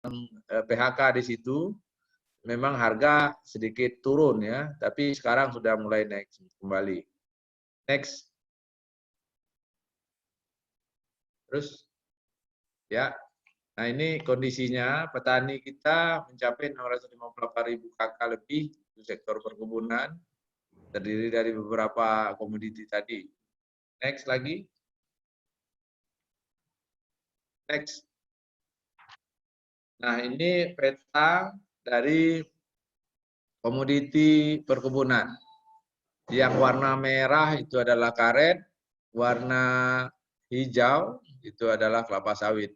PHK di situ, memang harga sedikit turun ya, tapi sekarang sudah mulai naik kembali. Next. Terus ya. Nah, ini kondisinya petani kita mencapai 658.000 KK lebih di sektor perkebunan, terdiri dari beberapa komoditi tadi. Next lagi. Next. Nah, ini peta dari komoditi perkebunan. Yang warna merah itu adalah karet, warna hijau itu adalah kelapa sawit.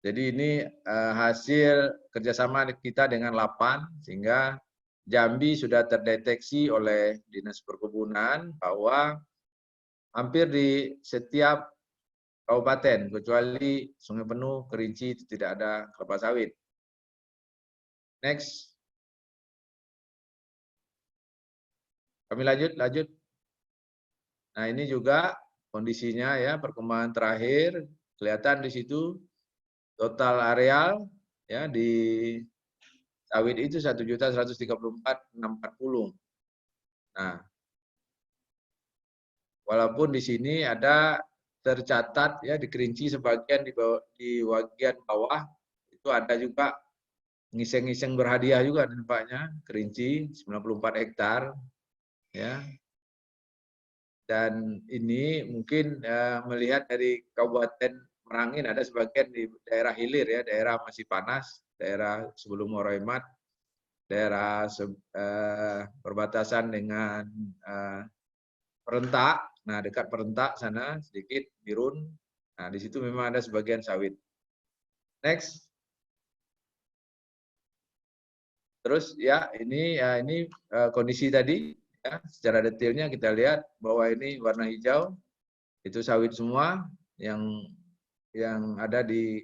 Jadi ini hasil kerjasama kita dengan Lapan, sehingga Jambi sudah terdeteksi oleh Dinas Perkebunan bahwa hampir di setiap kabupaten, kecuali Sungai Penuh, Kerinci, itu tidak ada kelapa sawit. Next. Kami lanjut. Nah, ini juga kondisinya ya, perkembangan terakhir. Kelihatan di situ total areal ya di sawit itu 1.134.640. Nah, walaupun di sini ada tercatat ya di Kerinci sebagian di bagian bawah itu ada juga ngiseng-ngiseng berhadiah juga nampaknya, Kerinci 94 hektar ya. Dan ini mungkin melihat dari Kabupaten Merangin ada sebagian di daerah hilir ya, daerah masih panas, daerah sebelum Oroimat, daerah perbatasan dengan Perentak. Nah, dekat Perentak sana sedikit Birun. Nah, di situ memang ada sebagian sawit. Next. Terus ya ini kondisi tadi ya, secara detailnya kita lihat bahwa ini warna hijau itu sawit semua yang ada di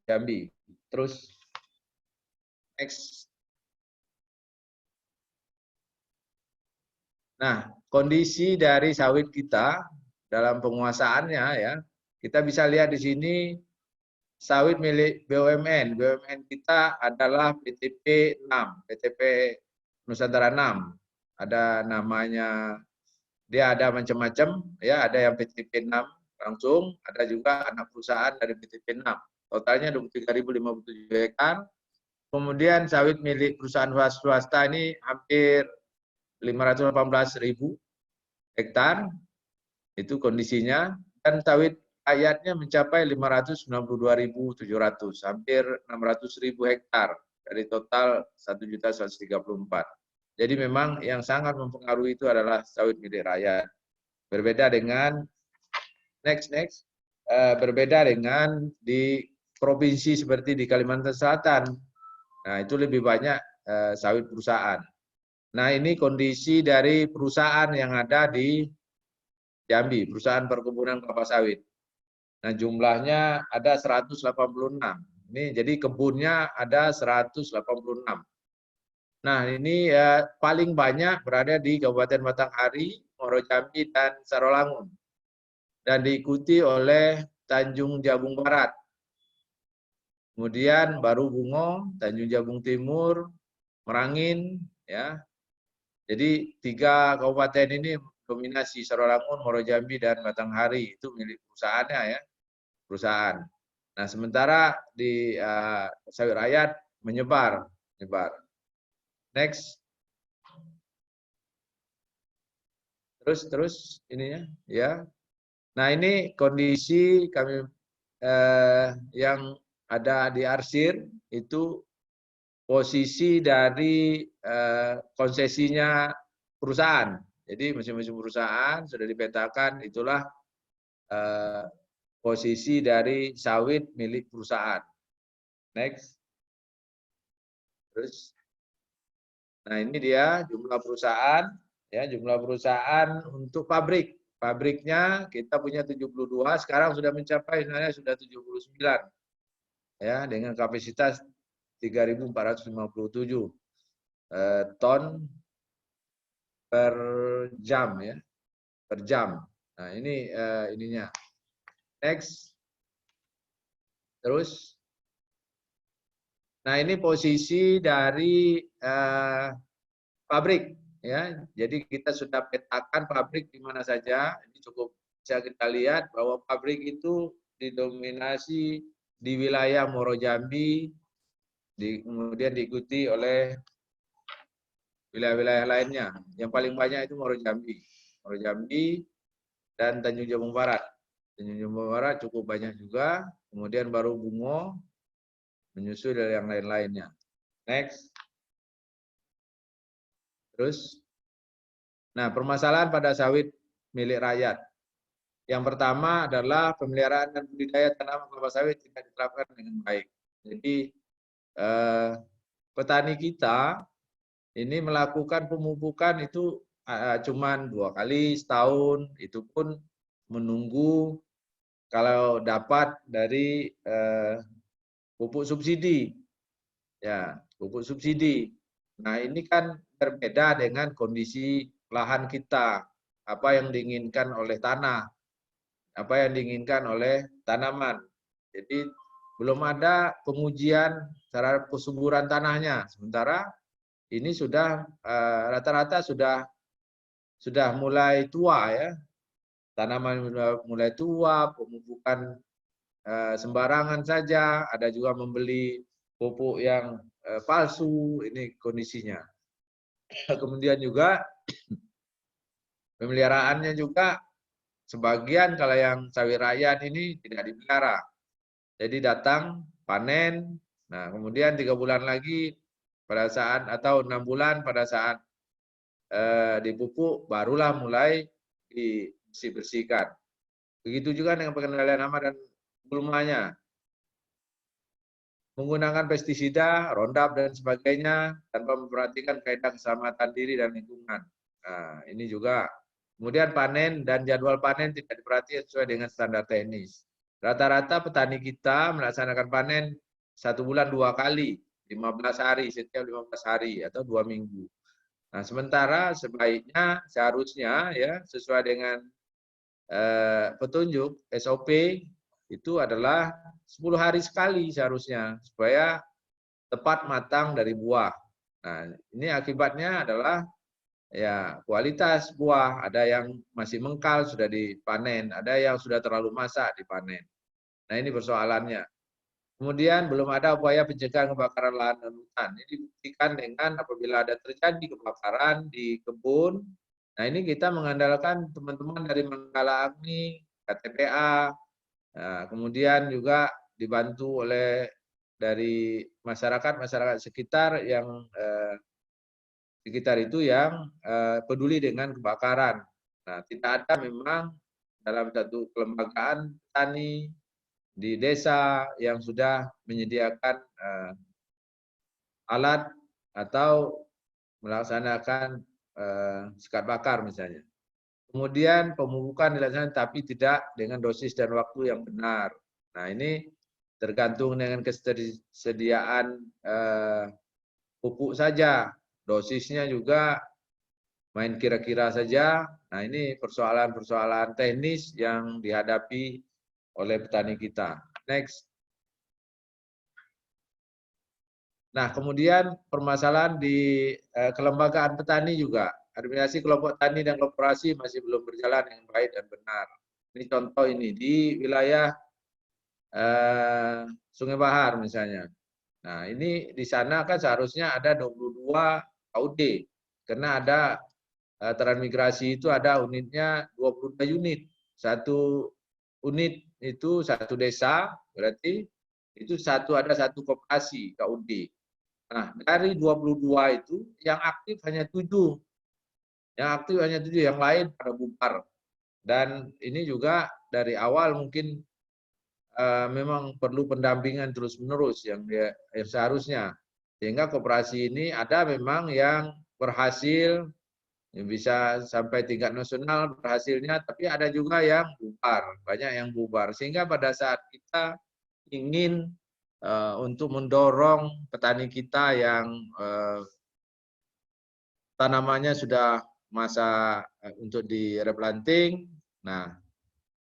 Jambi. Terus next. Nah, kondisi dari sawit kita dalam penguasaannya ya, kita bisa lihat di sini sawit milik BUMN. BUMN kita adalah PTP 6, PTP Nusantara 6. Ada namanya, dia ada macam-macam ya, ada yang PTP 6 langsung, ada juga anak perusahaan dari PTP 6. Totalnya 23.057 hektar. Kemudian sawit milik perusahaan swasta ini hampir 518.000 hektar, itu kondisinya, dan sawit rakyatnya mencapai 592.700, hampir 600.000 hektar dari total 1.134. Jadi memang yang sangat mempengaruhi itu adalah sawit milik rakyat. Berbeda dengan berbeda dengan di provinsi seperti di Kalimantan Selatan. Nah, itu lebih banyak sawit perusahaan. Nah, ini kondisi dari perusahaan yang ada di Jambi, perusahaan perkebunan kelapa sawit. Nah, jumlahnya ada 186. Ini jadi kebunnya ada 186. Nah, ini paling banyak berada di Kabupaten Batanghari, Muaro Jambi, dan Sarolangun. Dan diikuti oleh Tanjung Jabung Barat. Kemudian baru Bungo, Tanjung Jabung Timur, Merangin, ya. Jadi 3 kabupaten ini dominasi, Sarolangun, Muaro Jambi, dan Batanghari itu milik perusahaannya ya, perusahaan. Nah, sementara di sawit rakyat menyebar. Next. Terus ininya ya. Nah, ini kondisi kami yang ada di arsir itu posisi dari konsesinya perusahaan. Jadi masing-masing perusahaan sudah dipetakan, itulah posisi dari sawit milik perusahaan. Next. Terus, nah ini dia jumlah perusahaan, ya jumlah perusahaan untuk pabrik. Pabriknya kita punya 72, sekarang sudah mencapai sebenarnya sudah 79, ya dengan kapasitas 3.457 ton per jam ya, per jam. Nah ini ininya. Next. Terus Nah, ini posisi dari pabrik ya. Jadi kita sudah petakan pabrik di mana saja. Ini cukup bisa kita lihat bahwa pabrik itu didominasi di wilayah Muaro Jambi, kemudian diikuti oleh wilayah-wilayah lainnya. Yang paling banyak itu Muaro Jambi dan Tanjung Jabung Barat. Tanjung Jabung Barat cukup banyak juga. Kemudian baru Bungo, menyusul dari yang lain-lainnya. Next. Terus, nah permasalahan pada sawit milik rakyat. Yang pertama adalah pemeliharaan dan budidaya tanaman kelapa sawit tidak diterapkan dengan baik. Jadi petani kita ini melakukan pemupukan itu cuman 2 kali setahun, itu pun menunggu kalau dapat dari pupuk subsidi. Ya, pupuk subsidi. Nah, ini kan berbeda dengan kondisi lahan kita. Apa yang diinginkan oleh tanah, apa yang diinginkan oleh tanaman. Jadi belum ada pengujian terhadap kesuburan tanahnya. Sementara ini sudah rata-rata sudah mulai tua ya. Tanaman sudah mulai tua, pemupukan sembarangan saja, ada juga membeli pupuk yang palsu, ini kondisinya. Kemudian juga pemeliharaannya juga sebagian kalau yang sawi rakyat ini tidak dipelihara. Jadi datang panen, nah kemudian 3 bulan lagi pada saat atau 6 bulan pada saat dipupuk barulah mulai dibersihkan. Begitu juga dengan pengendalian hama dan gulmanya. Menggunakan pestisida, Roundup dan sebagainya tanpa memperhatikan kaidah keselamatan diri dan lingkungan. Nah, ini juga. Kemudian panen dan jadwal panen tidak diperhatikan sesuai dengan standar teknis. Rata-rata petani kita melaksanakan panen 1 bulan 2 kali, 15 hari, setiap 15 hari atau 2 minggu. Nah, sementara sebaiknya seharusnya ya sesuai dengan petunjuk SOP itu adalah 10 hari sekali seharusnya supaya tepat matang dari buah. Nah, ini akibatnya adalah ya kualitas buah, ada yang masih mengkal sudah dipanen, ada yang sudah terlalu masak dipanen. Nah, ini persoalannya. Kemudian belum ada upaya pencegahan kebakaran lahan dan hutan. Ini dibuktikan dengan apabila ada terjadi kebakaran di kebun. Nah, ini kita mengandalkan teman-teman dari Manggala Agni, KTPA, nah, kemudian juga dibantu oleh dari masyarakat sekitar yang sekitar itu yang peduli dengan kebakaran. Nah, tidak ada memang dalam satu kelembagaan petani di desa yang sudah menyediakan alat atau melaksanakan sekat bakar misalnya. Kemudian pemupukan dilaksanakan tapi tidak dengan dosis dan waktu yang benar. Nah, ini tergantung dengan kesediaan pupuk saja. Dosisnya juga main kira-kira saja. Nah, ini persoalan-persoalan teknis yang dihadapi oleh petani kita. Next. Nah, kemudian permasalahan di kelembagaan petani juga. Administrasi kelompok tani dan koperasi masih belum berjalan dengan baik dan benar. Ini contoh ini di wilayah Sungai Bahar misalnya. Nah, ini di sana kan seharusnya ada 22 KUD. Karena ada transmigrasi itu ada unitnya 22 unit. Satu unit itu satu desa, berarti itu ada satu koperasi KUD. Nah, dari 22 itu yang aktif hanya 7. Yang aktif hanya 7, yang lain pada bubar. Dan ini juga dari awal mungkin memang perlu pendampingan terus-menerus yang seharusnya. Sehingga koperasi ini ada memang yang berhasil, yang bisa sampai tingkat nasional berhasilnya, tapi ada juga yang bubar, banyak yang bubar. Sehingga pada saat kita ingin untuk mendorong petani kita yang tanamannya sudah masa untuk direplanting. Nah,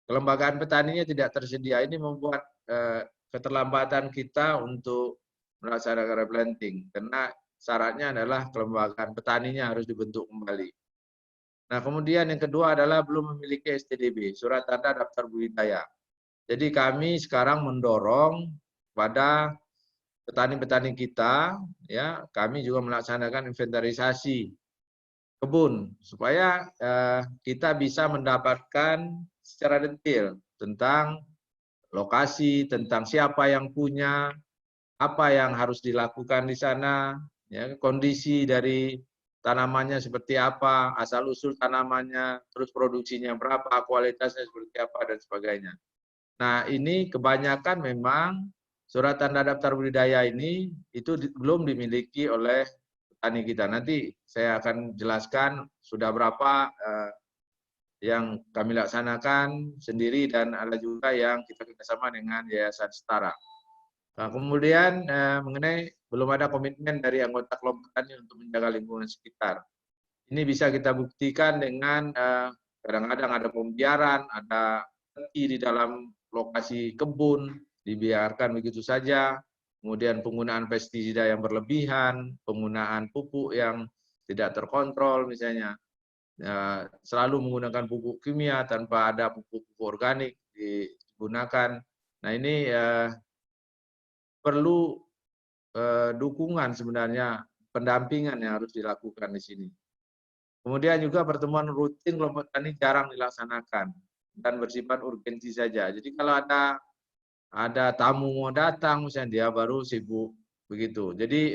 kelembagaan petaninya tidak tersedia. Ini membuat keterlambatan kita untuk melaksanakan replanting karena syaratnya adalah kelembagaan petaninya harus dibentuk kembali. Nah, kemudian yang kedua adalah belum memiliki STDB, surat tanda daftar budidaya. Jadi kami sekarang mendorong pada petani-petani kita, ya, kami juga melaksanakan inventarisasi kebun supaya kita bisa mendapatkan secara detail tentang lokasi, tentang siapa yang punya, apa yang harus dilakukan di sana, ya, kondisi dari tanamannya seperti apa, asal-usul tanamannya, terus produksinya berapa, kualitasnya seperti apa, dan sebagainya. Nah, ini kebanyakan memang surat tanda daftar budidaya ini itu belum dimiliki oleh petani kita. Nanti saya akan jelaskan sudah berapa yang kami laksanakan sendiri dan ada juga yang kita kerjasama dengan Yayasan Setara. Nah, kemudian mengenai belum ada komitmen dari anggota kelompok tani untuk menjaga lingkungan sekitar. Ini bisa kita buktikan dengan kadang-kadang ada pembiaran, ada peti di dalam lokasi kebun, dibiarkan begitu saja. Kemudian penggunaan pestisida yang berlebihan, penggunaan pupuk yang tidak terkontrol misalnya. Selalu menggunakan pupuk kimia tanpa ada pupuk-pupuk organik digunakan. Nah, ini perlu dukungan sebenarnya, pendampingan yang harus dilakukan di sini. Kemudian juga pertemuan rutin kelompok tani jarang dilaksanakan dan bersifat urgensi saja. Jadi kalau ada tamu mau datang, misalnya dia baru sibuk begitu. Jadi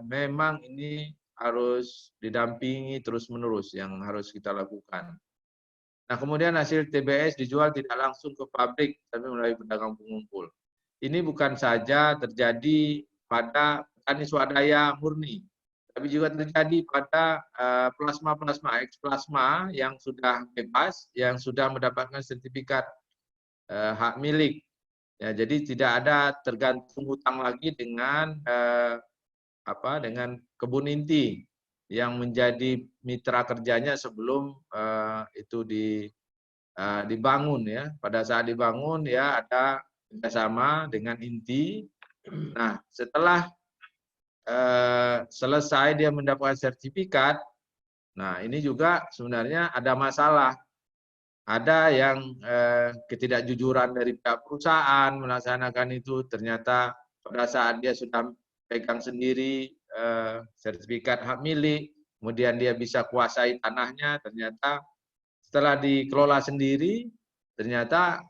memang ini harus didampingi terus-menerus yang harus kita lakukan. Nah, kemudian hasil TBS dijual tidak langsung ke pabrik, tapi melalui pedagang pengumpul. Ini bukan saja terjadi pada petani swadaya murni, tapi juga terjadi pada plasma-plasma, eksplasma yang sudah bebas, yang sudah mendapatkan sertifikat hak milik. Ya, jadi tidak ada tergantung hutang lagi dengan dengan kebun inti yang menjadi mitra kerjanya sebelum itu dibangun, ya. Pada saat dibangun ya ada kerjasama dengan inti. Nah, setelah selesai dia mendapatkan sertifikat, nah ini juga sebenarnya ada masalah. Ada yang ketidakjujuran dari pihak perusahaan melaksanakan itu, ternyata pada saat dia sudah pegang sendiri sertifikat hak milik, kemudian dia bisa kuasai tanahnya, ternyata setelah dikelola sendiri, ternyata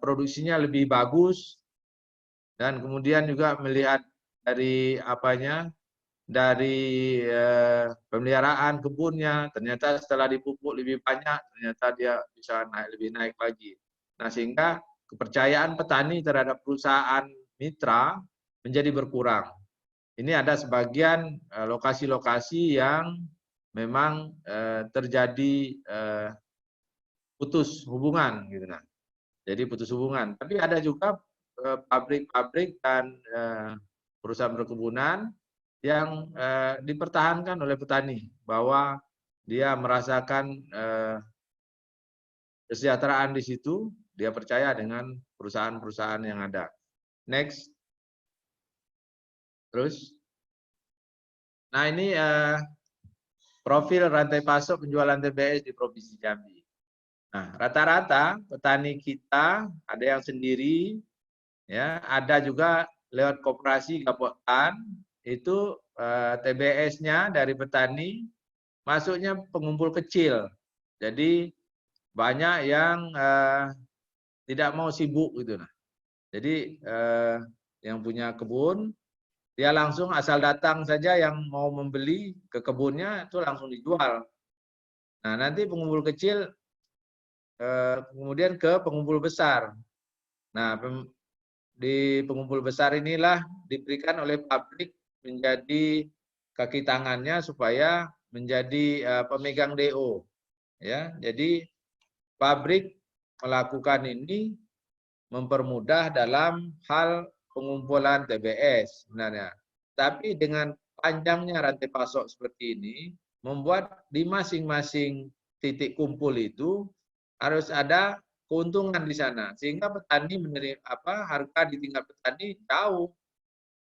produksinya lebih bagus, dan kemudian juga melihat dari dari pemeliharaan kebunnya, ternyata setelah dipupuk lebih banyak, ternyata dia bisa lebih naik lagi. Nah, sehingga kepercayaan petani terhadap perusahaan mitra menjadi berkurang. Ini ada sebagian lokasi-lokasi yang memang terjadi putus hubungan, gitu. Nah, jadi putus hubungan. Tapi ada juga pabrik-pabrik dan perusahaan perkebunan yang dipertahankan oleh petani, bahwa dia merasakan kesejahteraan di situ, dia percaya dengan perusahaan-perusahaan yang ada. Next. Terus. Nah, ini profil rantai pasok penjualan TBS di Provinsi Jambi. Nah, rata-rata petani kita ada yang sendiri, ya, ada juga lewat koperasi Gapotan, itu TBS-nya dari petani masuknya pengumpul kecil. Jadi banyak yang tidak mau sibuk gitu. Nah, jadi yang punya kebun dia langsung asal datang saja, yang mau membeli ke kebunnya itu langsung dijual. Nah, nanti pengumpul kecil kemudian ke pengumpul besar. Nah, di pengumpul besar inilah diberikan oleh pabrik menjadi kaki tangannya supaya menjadi pemegang DO. Ya, jadi pabrik melakukan ini mempermudah dalam hal pengumpulan TBS sebenarnya. Tapi dengan panjangnya rantai pasok seperti ini, membuat di masing-masing titik kumpul itu harus ada keuntungan di sana, sehingga petani menerima harga di tingkat petani jauh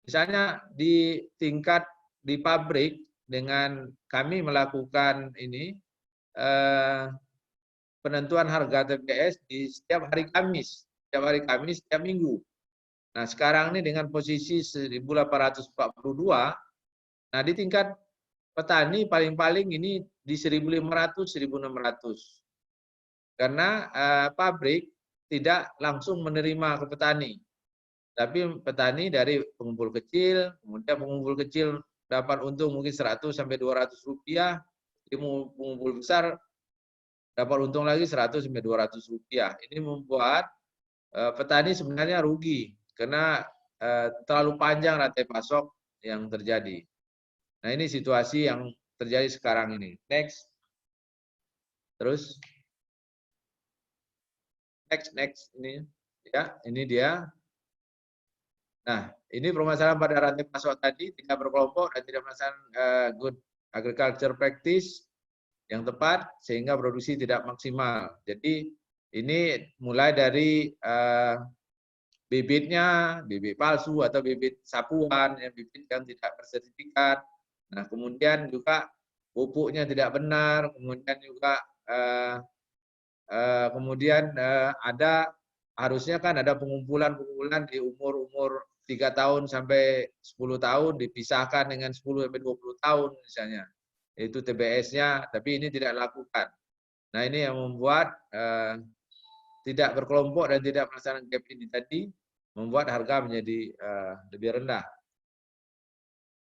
Misalnya di tingkat di pabrik dengan kami melakukan ini penentuan harga TBS di setiap hari Kamis, setiap minggu. Nah, sekarang ini dengan posisi 1842, nah di tingkat petani paling-paling ini di 1500, 1600. Karena pabrik tidak langsung menerima ke petani. Tapi petani dari pengumpul kecil, kemudian pengumpul kecil dapat untung mungkin 100 sampai 200 rupiah, pengumpul besar dapat untung lagi 100 sampai 200 rupiah. Ini membuat petani sebenarnya rugi karena terlalu panjang rantai pasok yang terjadi. Nah, ini situasi yang terjadi sekarang ini. Next. Terus next ini ya, ini dia. Nah, ini permasalahan pada rantai pasok tadi, tidak berkelompok dan tidak melaksanakan good agriculture practice yang tepat sehingga produksi tidak maksimal. Jadi ini mulai dari bibitnya, bibit palsu atau bibit sapuan, bibit yang tidak bersertifikat. Nah, kemudian juga pupuknya tidak benar, kemudian juga ada harusnya kan ada pengumpulan di umur 3 tahun sampai 10 tahun dipisahkan dengan 10 sampai 20 tahun misalnya. Itu TBS-nya, tapi ini tidak dilakukan. Nah, ini yang membuat tidak berkelompok dan tidak melaksanakan gap ini tadi, membuat harga menjadi lebih rendah.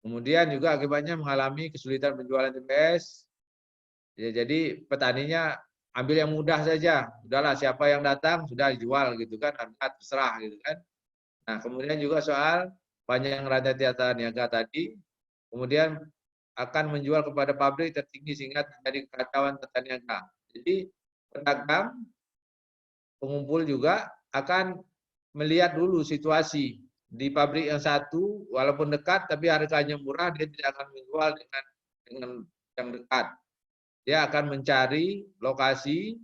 Kemudian juga akibatnya mengalami kesulitan penjualan TBS. Ya, jadi petaninya ambil yang mudah saja. Udahlah, siapa yang datang sudah dijual gitu kan, harga terserah gitu kan. Nah, kemudian juga soal panjang rantai tata niaga tadi, kemudian akan menjual kepada pabrik tertinggi sehingga terjadi kekacauan tata niaga. Jadi pedagang, pengumpul juga akan melihat dulu situasi di pabrik yang satu, walaupun dekat tapi harganya murah, dia tidak akan menjual dengan yang dekat. Dia akan mencari lokasi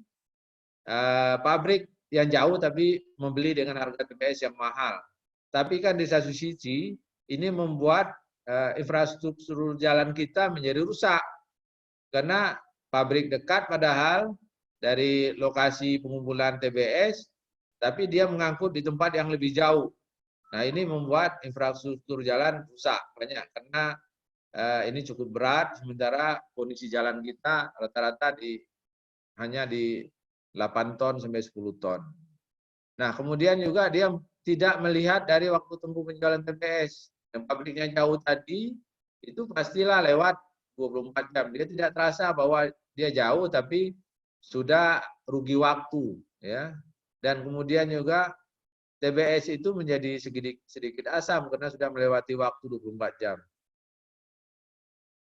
pabrik yang jauh tapi membeli dengan harga TBS yang mahal. Tapi kan di satu sisi ini membuat infrastruktur jalan kita menjadi rusak karena pabrik dekat padahal dari lokasi pengumpulan TBS, tapi dia mengangkut di tempat yang lebih jauh. Nah, ini membuat infrastruktur jalan rusak banyak karena ini cukup berat, sementara kondisi jalan kita rata-rata hanya di 8 ton sampai 10 ton. Nah, kemudian juga dia tidak melihat dari waktu tempuh penjualan TBS. Yang pabriknya jauh tadi, itu pastilah lewat 24 jam. Dia tidak terasa bahwa dia jauh, tapi sudah rugi waktu. Ya. Dan kemudian juga TBS itu menjadi sedikit asam karena sudah melewati waktu 24 jam.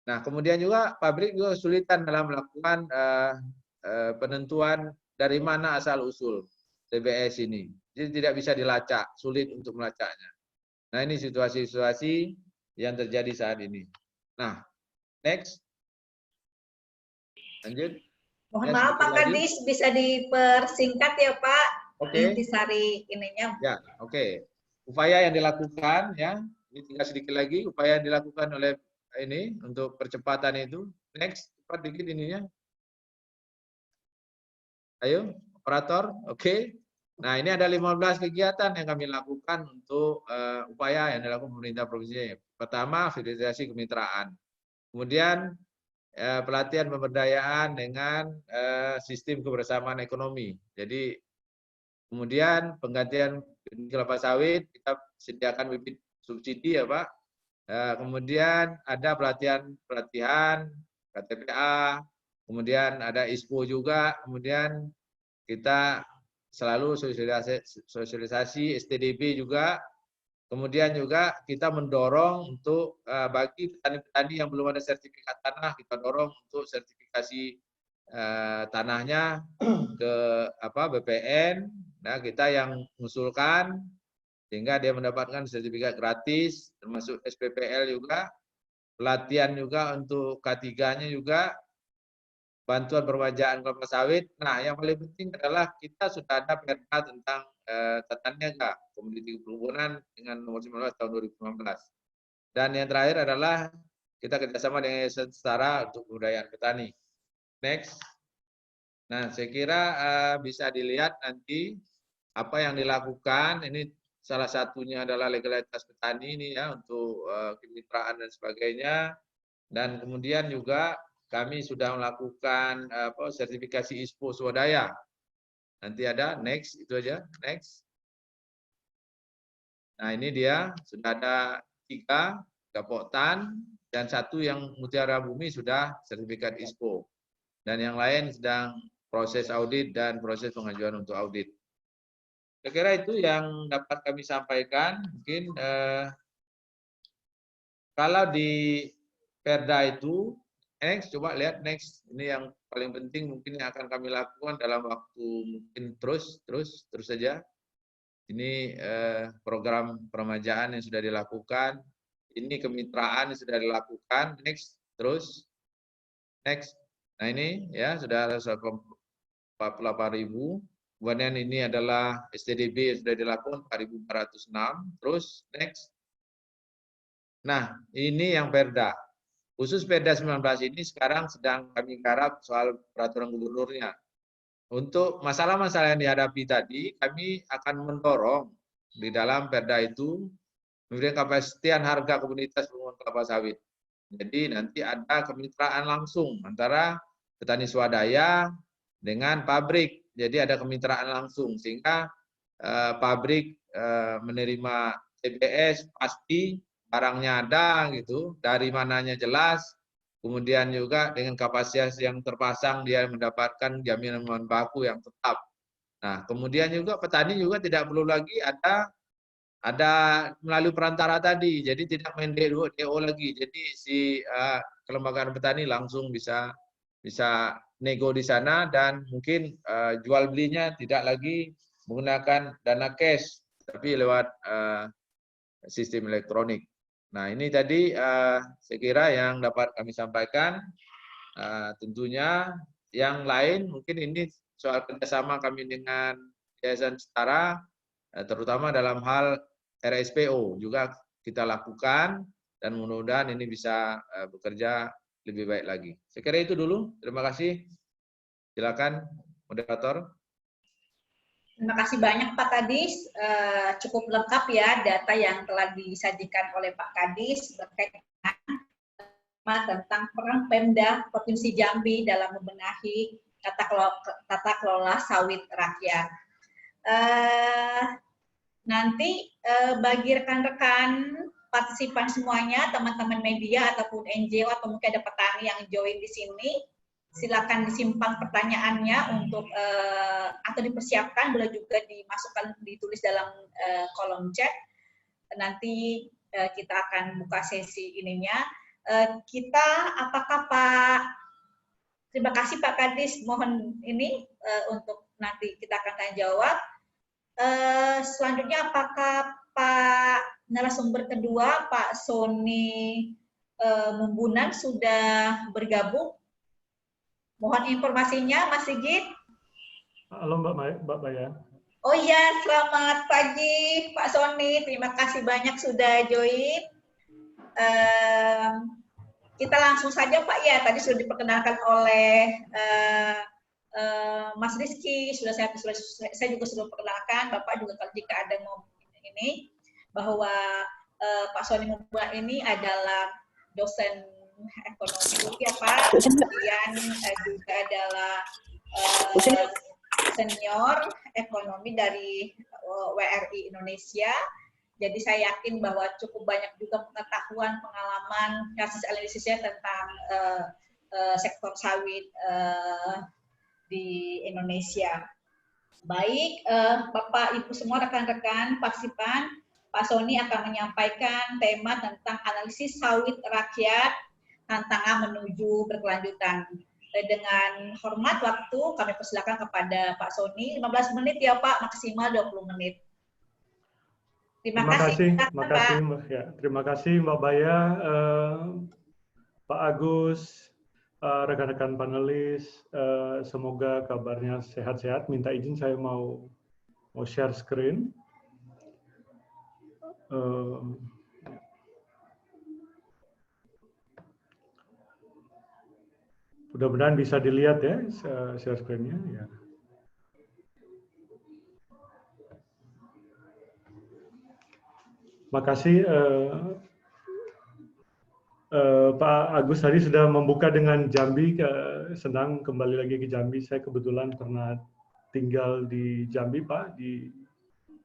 Nah, kemudian juga pabrik juga kesulitan dalam melakukan penentuan dari mana asal-usul TBS ini. Jadi tidak bisa dilacak, sulit untuk melacaknya. Nah, ini situasi-situasi yang terjadi saat ini. Nah, next. Lanjut. Mohon maaf Pak Kadis, bisa dipersingkat ya Pak. Intisari ininya. Ya, oke. Upaya yang dilakukan ya, ini tinggal sedikit lagi upaya yang dilakukan oleh ini untuk percepatan itu. Next, cepat dikit ininya. Ayo, operator. Oke. Nah, ini ada 15 kegiatan yang kami lakukan untuk upaya yang dilakukan pemerintah provinsi. Pertama, verifikasi kemitraan. Kemudian pelatihan pemberdayaan dengan sistem kebersamaan ekonomi. Jadi kemudian penggantian kelapa sawit, kita sediakan bibit subsidi ya Pak. Kemudian ada pelatihan KTPA, kemudian ada ISPO juga, kemudian kita selalu sosialisasi STDB juga. Kemudian juga kita mendorong untuk bagi petani-petani yang belum ada sertifikat tanah, kita dorong untuk sertifikasi tanahnya ke BPN. Nah, kita yang mengusulkan sehingga dia mendapatkan sertifikat gratis, termasuk SPPL juga, pelatihan juga untuk K3-nya juga. bantuan permajaan kelapa sawit. Nah, yang paling penting adalah kita sudah ada perda tentang tata niaga komoditi perkebunan dengan nomor 19 tahun 2015. Dan yang terakhir adalah kita kerjasama dengan Yayasan Setara untuk kebudayaan petani. Next. Nah, saya kira bisa dilihat nanti apa yang dilakukan. Ini salah satunya adalah legalitas petani ini ya untuk kemitraan dan sebagainya. Dan kemudian juga kami sudah melakukan sertifikasi ISPO swadaya. Nanti ada next, itu aja, next. Nah, ini dia sudah ada 3 Gapoktan dan 1 yang Mutiara Bumi sudah sertifikat ISPO. Dan yang lain sedang proses audit dan proses pengajuan untuk audit. Saya kira itu yang dapat kami sampaikan. Mungkin kalau di Perda itu, next, coba lihat next. Ini yang paling penting mungkin yang akan kami lakukan dalam waktu mungkin terus saja. Ini program peremajaan yang sudah dilakukan. Ini kemitraan yang sudah dilakukan. Next, terus. Next. Nah ini ya sudah 48.000. Kemudian ini adalah STDB yang sudah dilakukan 4.406. Terus next. Nah, ini yang Perda. Khusus Perda 19 ini sekarang sedang kami garap soal peraturan gubernurnya. Untuk masalah-masalah yang dihadapi tadi, kami akan mendorong di dalam Perda itu memberikan kepastian harga komunitas pengusaha kelapa sawit. Jadi nanti ada kemitraan langsung antara petani swadaya dengan pabrik. Jadi ada kemitraan langsung sehingga pabrik menerima TBS pasti barangnya ada gitu, dari mananya jelas. Kemudian juga dengan kapasitas yang terpasang dia mendapatkan jaminan bahan baku yang tetap. Nah, kemudian juga petani juga tidak perlu lagi ada melalui perantara tadi. Jadi tidak main DO lagi. Jadi si kelembagaan petani langsung bisa nego di sana dan mungkin jual belinya tidak lagi menggunakan dana cash tapi lewat sistem elektronik. Nah, ini tadi saya kira yang dapat kami sampaikan. Tentunya yang lain mungkin ini soal kerjasama kami dengan Yayasan Setara, terutama dalam hal RSPO juga kita lakukan dan mudah-mudahan ini bisa bekerja lebih baik lagi. Saya kira itu dulu. Terima kasih. Silakan moderator. Terima kasih banyak Pak Kadis, cukup lengkap ya data yang telah disajikan oleh Pak Kadis berkaitan tentang peran Pemda Provinsi Jambi dalam membenahi tata kelola sawit rakyat. Nanti bagi rekan-rekan partisipan semuanya, teman-teman media ataupun NGO atau mungkin ada petani yang join di sini, silakan disimpan pertanyaannya untuk atau dipersiapkan, boleh juga dimasukkan, ditulis dalam kolom chat. Nanti kita akan buka sesi ininya. Apakah Pak? Terima kasih Pak Kadis, mohon ini untuk nanti kita akan tanya jawab. Selanjutnya apakah Pak narasumber kedua Pak Sony Mumbunan sudah bergabung? Mohon informasinya, Mas Sigit. Halo Mbak Baya. Oh iya, selamat pagi Pak Sony. Terima kasih banyak sudah join. Kita langsung saja Pak ya. Tadi sudah diperkenalkan oleh Mas Rizky. Saya juga sudah perkenalkan. Bapak juga kalau jika ada mau ini bahwa Pak Sony Mumbunan ini adalah dosen ekonomi ya Pak, kemudian juga adalah senior ekonomi dari WRI Indonesia. Jadi saya yakin bahwa cukup banyak juga pengetahuan, pengalaman, kasus analisisnya tentang sektor sawit di Indonesia. Baik, Bapak Ibu semua rekan-rekan partisipan, Pak Sony akan menyampaikan tema tentang analisis sawit rakyat, tantangan menuju berkelanjutan. Dengan hormat waktu kami persilakan kepada Pak Sony 15 menit ya Pak, maksimal 20 menit. Terima kasih Mbak. Ya, terima kasih Mbak Baya, Pak Agus, rekan-rekan panelis, semoga kabarnya sehat-sehat. Minta izin saya mau share screen. Mudah-mudahan bisa dilihat ya share screen-nya. Ya. Makasih Pak Agus tadi sudah membuka dengan Jambi. Senang kembali lagi ke Jambi. Saya kebetulan pernah tinggal di Jambi, Pak, di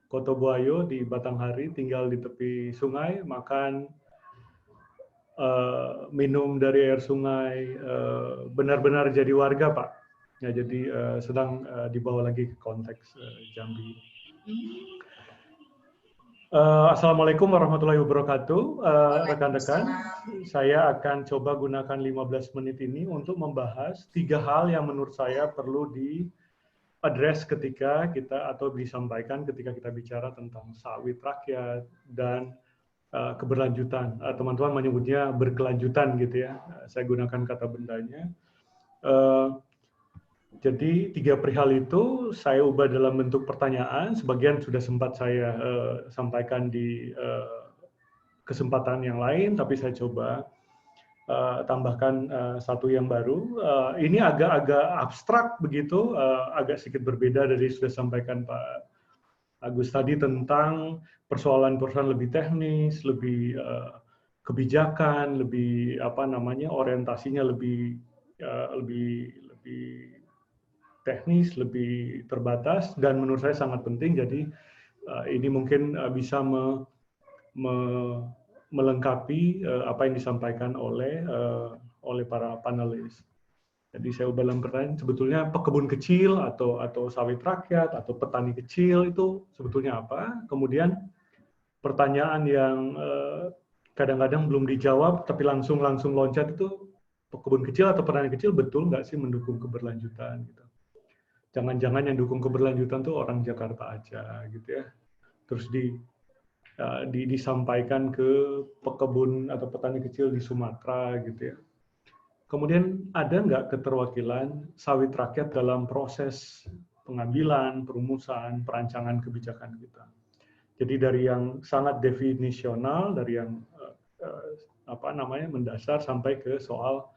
Kotobuayo, di Batanghari, tinggal di tepi sungai, makan, minum dari air sungai, benar-benar jadi warga, Pak. Ya, jadi sedang dibawa lagi ke konteks Jambi. Assalamualaikum warahmatullahi wabarakatuh, rekan-rekan. Saya akan coba gunakan 15 menit ini untuk membahas 3 hal yang menurut saya perlu di-address ketika kita atau disampaikan ketika kita bicara tentang sawit rakyat dan keberlanjutan. Teman-teman menyebutnya berkelanjutan gitu ya. Saya gunakan kata bendanya. Jadi 3 perihal itu saya ubah dalam bentuk pertanyaan. Sebagian sudah sempat saya sampaikan di kesempatan yang lain, tapi saya coba tambahkan satu yang baru. Ini agak-agak abstrak begitu, agak sedikit berbeda dari sudah sampaikan Pak Agus tadi tentang persoalan-persoalan lebih teknis, lebih kebijakan, lebih orientasinya lebih teknis, lebih terbatas, dan menurut saya sangat penting. Jadi ini mungkin bisa melengkapi apa yang disampaikan oleh para panelis. Jadi saya ubah dalam pertanyaan, sebetulnya pekebun kecil atau sawit rakyat atau petani kecil itu sebetulnya apa? Kemudian pertanyaan yang kadang-kadang belum dijawab tapi langsung loncat itu, pekebun kecil atau petani kecil betul nggak sih mendukung keberlanjutan gitu? Jangan-jangan yang dukung keberlanjutan tuh orang Jakarta aja gitu ya. Terus disampaikan ke pekebun atau petani kecil di Sumatera gitu ya. Kemudian ada nggak keterwakilan sawit rakyat dalam proses pengambilan, perumusan, perancangan kebijakan kita. Jadi dari yang sangat definisional, dari yang mendasar sampai ke soal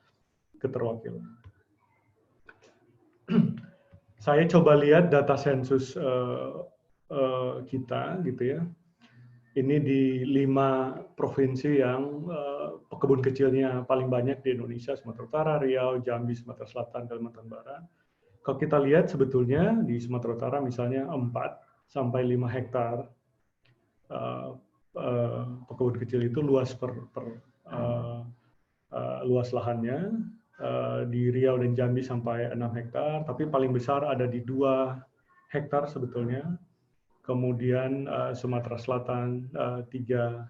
keterwakilan. Saya coba lihat data sensus kita gitu ya. Ini di 5 provinsi yang pekebun kecilnya paling banyak di Indonesia: Sumatera Utara, Riau, Jambi, Sumatera Selatan, Kalimantan Barat. Kalau kita lihat sebetulnya di Sumatera Utara misalnya 4 sampai 5 hektar pekebun kecil itu luas luas lahannya. Di Riau dan Jambi sampai 6 hektar, tapi paling besar ada di 2 hektar sebetulnya. Kemudian Sumatera Selatan 3,5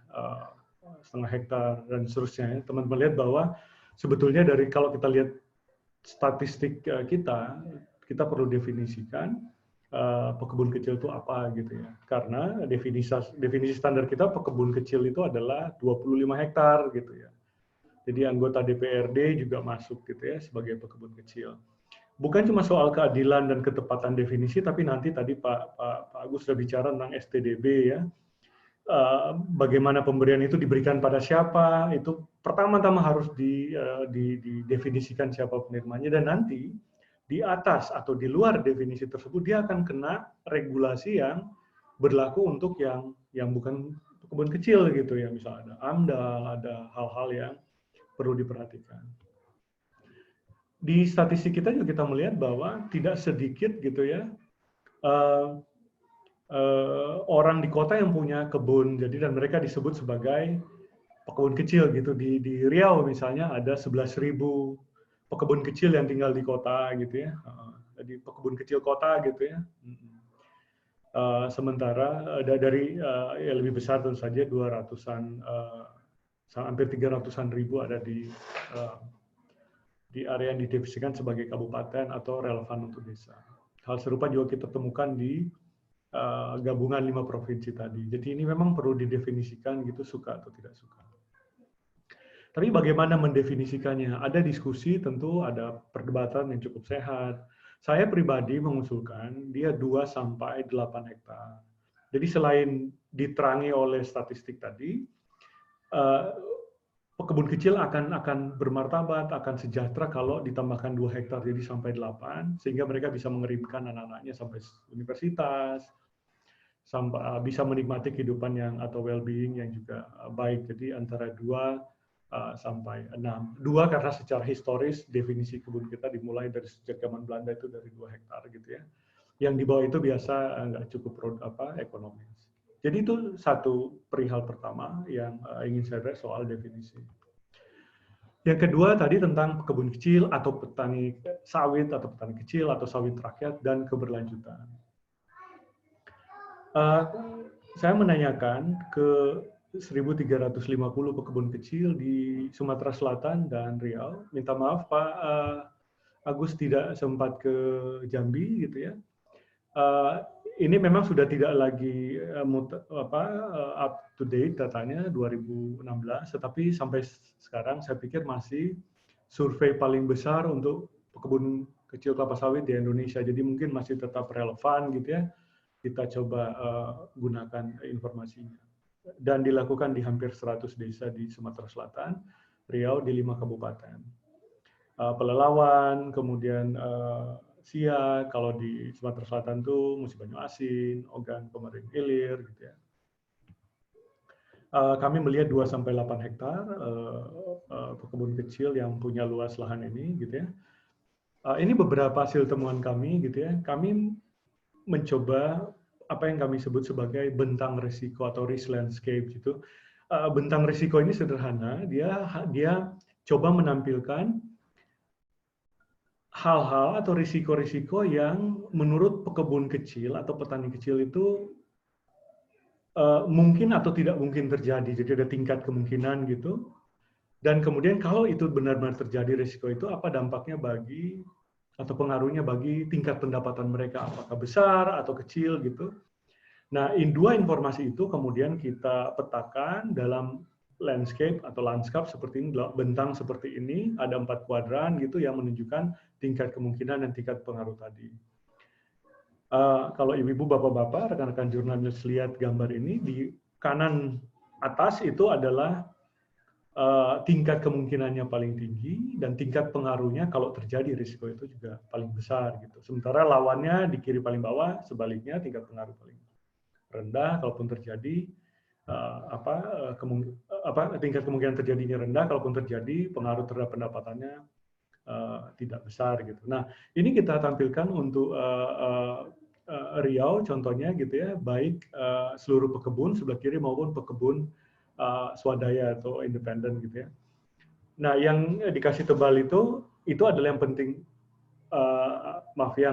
hektar dan seterusnya. Teman-teman lihat bahwa sebetulnya dari kalau kita lihat statistik kita perlu definisikan pekebun kecil itu apa gitu ya. Karena definisi standar kita pekebun kecil itu adalah 25 hektar gitu ya. Jadi anggota DPRD juga masuk gitu ya sebagai pekebun kecil. Bukan cuma soal keadilan dan ketepatan definisi, tapi nanti tadi Pak Agus sudah bicara tentang STDB ya. Bagaimana pemberian itu diberikan pada siapa, itu pertama-tama harus didefinisikan siapa penerimanya, dan nanti di atas atau di luar definisi tersebut dia akan kena regulasi yang berlaku untuk yang bukan kebun kecil gitu ya, misalnya ada AMDAL, ada hal-hal yang perlu diperhatikan. Di statistik kita juga kita melihat bahwa tidak sedikit gitu ya orang di kota yang punya kebun, jadi dan mereka disebut sebagai pekebun kecil gitu. Di Riau misalnya ada 11.000 pekebun kecil yang tinggal di kota gitu ya. Jadi pekebun kecil kota gitu ya. Sementara dari ya lebih besar tentu saja 200-an hampir 300-an ribu ada di area yang didefinisikan sebagai kabupaten atau relevan untuk desa. Hal serupa juga kita temukan di gabungan 5 provinsi tadi. Jadi ini memang perlu didefinisikan gitu, suka atau tidak suka. Tapi bagaimana mendefinisikannya? Ada diskusi, tentu ada perdebatan yang cukup sehat. Saya pribadi mengusulkan dia 2 sampai 8 hektar. Jadi selain diterangi oleh statistik tadi, pekebun kecil akan bermartabat, akan sejahtera kalau ditambahkan 2 hektar jadi sampai 8, sehingga mereka bisa mengirimkan anak-anaknya sampai universitas, sampai bisa menikmati kehidupan yang atau well-being yang juga baik. Jadi antara 2 sampai 6. 2 karena secara historis definisi kebun kita dimulai dari sejak zaman Belanda itu dari 2 hektar gitu ya. Yang di bawah itu biasa nggak cukup ekonomis. Jadi itu satu perihal pertama yang ingin saya bahas soal definisi. Yang kedua tadi tentang kebun kecil atau petani sawit atau petani kecil atau sawit rakyat dan keberlanjutan. Saya menanyakan ke 1.350 pekebun kecil di Sumatera Selatan dan Riau. Minta maaf Pak Agus tidak sempat ke Jambi gitu ya. Ini memang sudah tidak lagi up to date datanya 2016, tetapi sampai sekarang saya pikir masih survei paling besar untuk pekebun kecil kelapa sawit di Indonesia. Jadi mungkin masih tetap relevan gitu ya. Kita coba gunakan informasinya. Dan dilakukan di hampir 100 desa di Sumatera Selatan, Riau di 5 kabupaten. Pelelawan, kemudian Siak, kalau di Sumatera Selatan itu Musi Banyu Asin, Ogan, Komering Ilir, gitu ya. Kami melihat 2-8 hektar pekebun kecil yang punya luas lahan ini, gitu ya. Ini beberapa hasil temuan kami, gitu ya. Kami mencoba apa yang kami sebut sebagai bentang risiko atau risk landscape gitu. Bentang risiko ini sederhana, dia coba menampilkan hal-hal atau risiko-risiko yang menurut pekebun kecil atau petani kecil itu mungkin atau tidak mungkin terjadi. Jadi ada tingkat kemungkinan gitu. Dan kemudian kalau itu benar-benar terjadi risiko itu, apa dampaknya bagi atau pengaruhnya bagi tingkat pendapatan mereka, apakah besar atau kecil gitu. Nah, 2 informasi itu kemudian kita petakan dalam landscape atau lanskap seperti ini, bentang seperti ini, ada 4 kuadran gitu yang menunjukkan tingkat kemungkinan dan tingkat pengaruh tadi. Kalau ibu-ibu, bapak-bapak, rekan-rekan jurnalis lihat gambar ini, di kanan atas itu adalah tingkat kemungkinannya paling tinggi dan tingkat pengaruhnya kalau terjadi risiko itu juga paling besar gitu. Sementara lawannya di kiri paling bawah sebaliknya tingkat pengaruh paling rendah kalaupun terjadi tingkat kemungkinan terjadinya rendah kalaupun terjadi pengaruh terhadap pendapatannya tidak besar gitu. Nah, ini kita tampilkan untuk Riau contohnya gitu ya, baik seluruh pekebun sebelah kiri maupun pekebun swadaya atau independen gitu ya. Nah, yang dikasih tebal itu adalah yang penting.